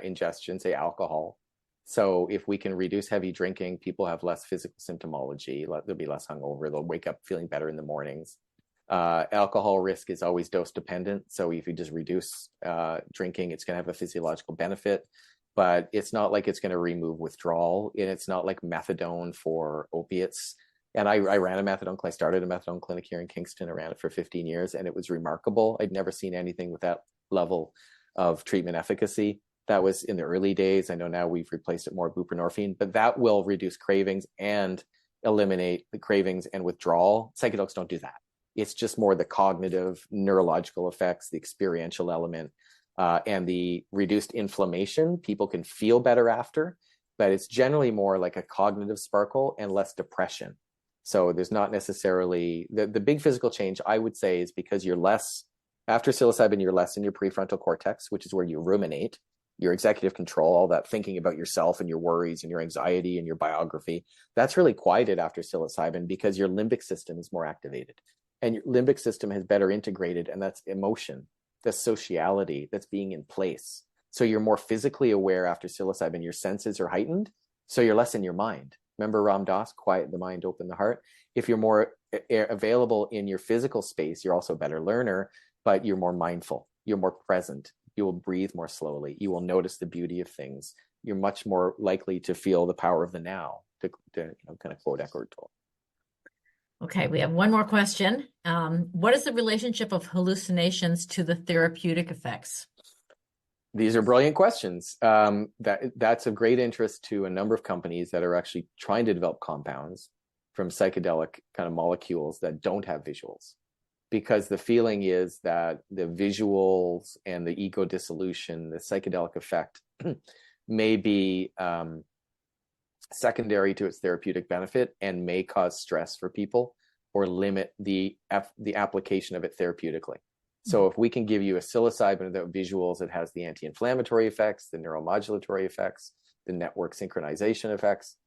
ingestion, say alcohol. So if we can reduce heavy drinking, people have less physical symptomology. They'll be less hungover. They'll wake up feeling better in the mornings. Alcohol risk is always dose dependent. So if you just reduce drinking, it's going to have a physiological benefit, but it's not like it's going to remove withdrawal. And it's not like methadone for opiates. And I ran a methadone clinic. I started a methadone clinic here in Kingston. I ran it for 15 years, and it was remarkable. I'd never seen anything with that level of treatment efficacy. That was in the early days. I know now we've replaced it more with buprenorphine, but that will reduce cravings and eliminate the cravings and withdrawal. Psychedelics don't do that. It's just more the cognitive, neurological effects, the experiential element, and the reduced inflammation. People can feel better after, but it's generally more like a cognitive sparkle and less depression. So there's not necessarily the big physical change, I would say, is because you're less, after psilocybin, you're less in your prefrontal cortex, which is where you ruminate, your executive control, all that thinking about yourself and your worries and your anxiety and your biography. That's really quieted after psilocybin because your limbic system is more activated. And your limbic system has better integrated, and that's emotion, that's sociality, that's being in place. So you're more physically aware after psilocybin. Your senses are heightened, so you're less in your mind. Remember Ram Dass, quiet the mind, open the heart. If you're more available in your physical space, you're also a better learner, but you're more mindful, you're more present. You will breathe more slowly. You will notice the beauty of things. You're much more likely to feel the power of the now, to kind of quote Eckhart Tolle. Okay, we have one more question. What is the relationship of hallucinations to the therapeutic effects? These are brilliant questions. That's of great interest to a number of companies that are actually trying to develop compounds from psychedelic kind of molecules that don't have visuals. Because the feeling is that the visuals and the ego dissolution, the psychedelic effect, may be secondary to its therapeutic benefit and may cause stress for people or limit the application of it therapeutically. So if we can give you a psilocybin without visuals, it has the anti-inflammatory effects, the neuromodulatory effects, the network synchronization effects.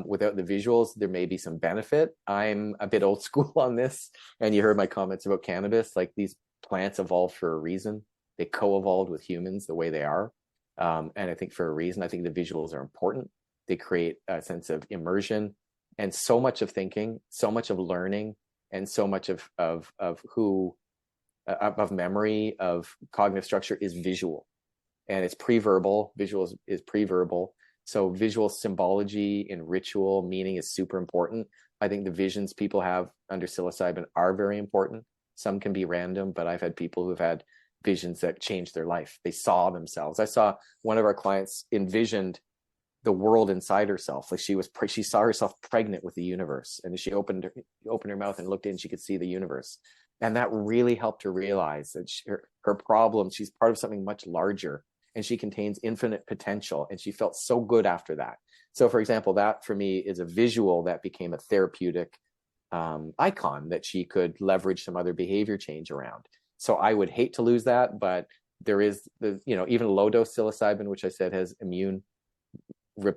Without the visuals, there may be some benefit. I'm a bit old school on this. And you heard my comments about cannabis. Like, these plants evolved for a reason. They co-evolved with humans the way they are. And I think for a reason, I think the visuals are important. They create a sense of immersion, and so much of thinking, so much of learning, and so much of memory, of cognitive structure is visual, and it's pre-verbal. Visual is pre-verbal. So visual symbology in ritual meaning is super important. I think the visions people have under psilocybin are very important. Some can be random, but I've had people who've had visions that changed their life. They saw themselves. I saw one of our clients envisioned the world inside herself. Like she saw herself pregnant with the universe, and as she opened her mouth and looked in, she could see the universe. And that really helped her realize that her problem, she's part of something much larger, and she contains infinite potential. And she felt so good after that. So for example, that for me is a visual that became a therapeutic icon that she could leverage some other behavior change around. So I would hate to lose that, but there is even low dose psilocybin, which I said has immune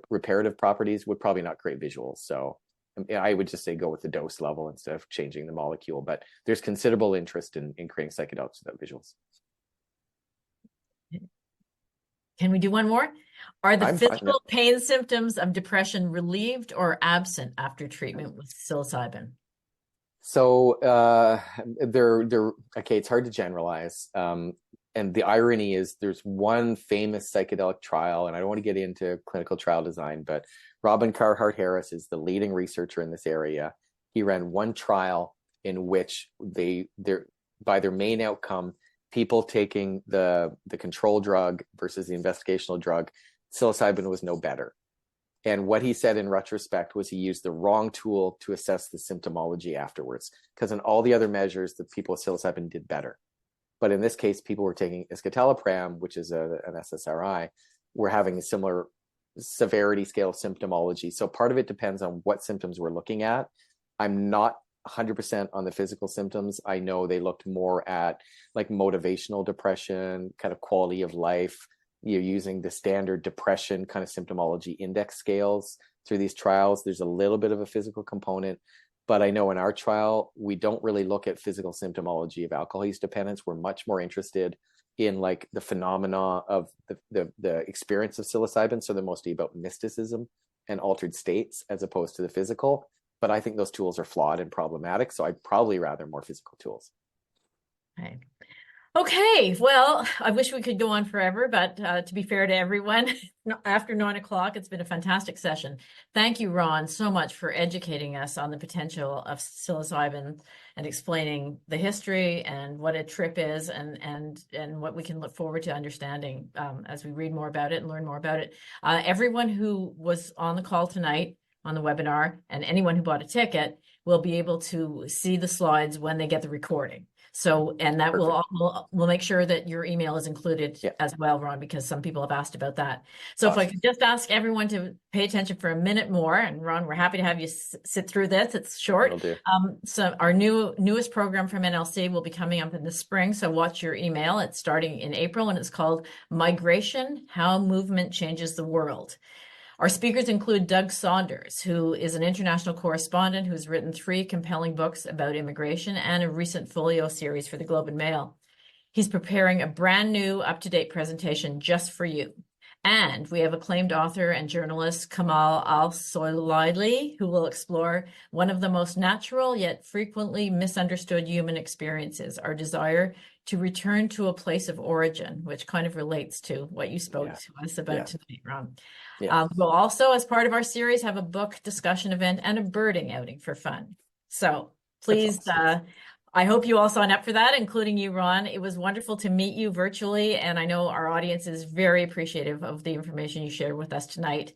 reparative properties, would probably not create visuals. So I would just say go with the dose level instead of changing the molecule. But there's considerable interest in creating psychedelics without visuals. Can we do one more? Are the I'm physical pain symptoms of depression relieved or absent after treatment with psilocybin? So they're okay. It's hard to generalize. And the irony is there's one famous psychedelic trial, and I don't want to get into clinical trial design, but Robin Carhart-Harris is the leading researcher in this area. He ran one trial in which by their main outcome, people taking the control drug versus the investigational drug, psilocybin was no better. And what he said in retrospect was he used the wrong tool to assess the symptomology afterwards, because in all the other measures, the people with psilocybin did better. But in this case, people were taking escitalopram, which is an SSRI, were having a similar severity scale of symptomology. So part of it depends on what symptoms we're looking at. I'm not 100% on the physical symptoms. I know they looked more at like motivational depression, kind of quality of life. You're using the standard depression kind of symptomology index scales through these trials. There's a little bit of a physical component, but I know in our trial, we don't really look at physical symptomology of alcohol use dependence. We're much more interested in like the phenomena of the experience of psilocybin. So they're mostly about mysticism and altered states as opposed to the physical. But I think those tools are flawed and problematic. So I'd probably rather more physical tools. Okay, well, I wish we could go on forever, but to be fair to everyone, after 9 o'clock, it's been a fantastic session. Thank you, Ron, so much for educating us on the potential of psilocybin and explaining the history and what a trip is and what we can look forward to understanding as we read more about it and learn more about it. Everyone who was on the call tonight on the webinar and anyone who bought a ticket will be able to see the slides when they get the recording. So, and that we'll make sure that your email is included as well, Ron, because some people have asked about that. So awesome. If I could just ask everyone to pay attention for a minute more, and Ron, we're happy to have you sit through this. It's short. So our newest program from NLC will be coming up in the spring. So watch your email. It's starting in April, and it's called Migration: How Movement Changes the World. Our speakers include Doug Saunders, who is an international correspondent who's written 3 compelling books about immigration and a recent folio series for the Globe and Mail. He's preparing a brand new, up-to-date presentation just for you. And we have acclaimed author and journalist Kamal Al-Soleili, who will explore one of the most natural yet frequently misunderstood human experiences, our desire to return to a place of origin, which kind of relates to what you spoke to us about tonight, Ron. We'll also, as part of our series, have a book discussion event and a birding outing for fun. So please, I hope you all sign up for that, including you, Ron. It was wonderful to meet you virtually, and I know our audience is very appreciative of the information you shared with us tonight.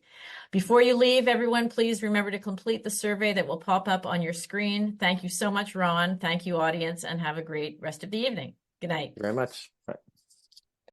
Before you leave, everyone, please remember to complete the survey that will pop up on your screen. Thank you so much, Ron. Thank you, audience, and have a great rest of the evening. Good night. Thank you very much. Bye.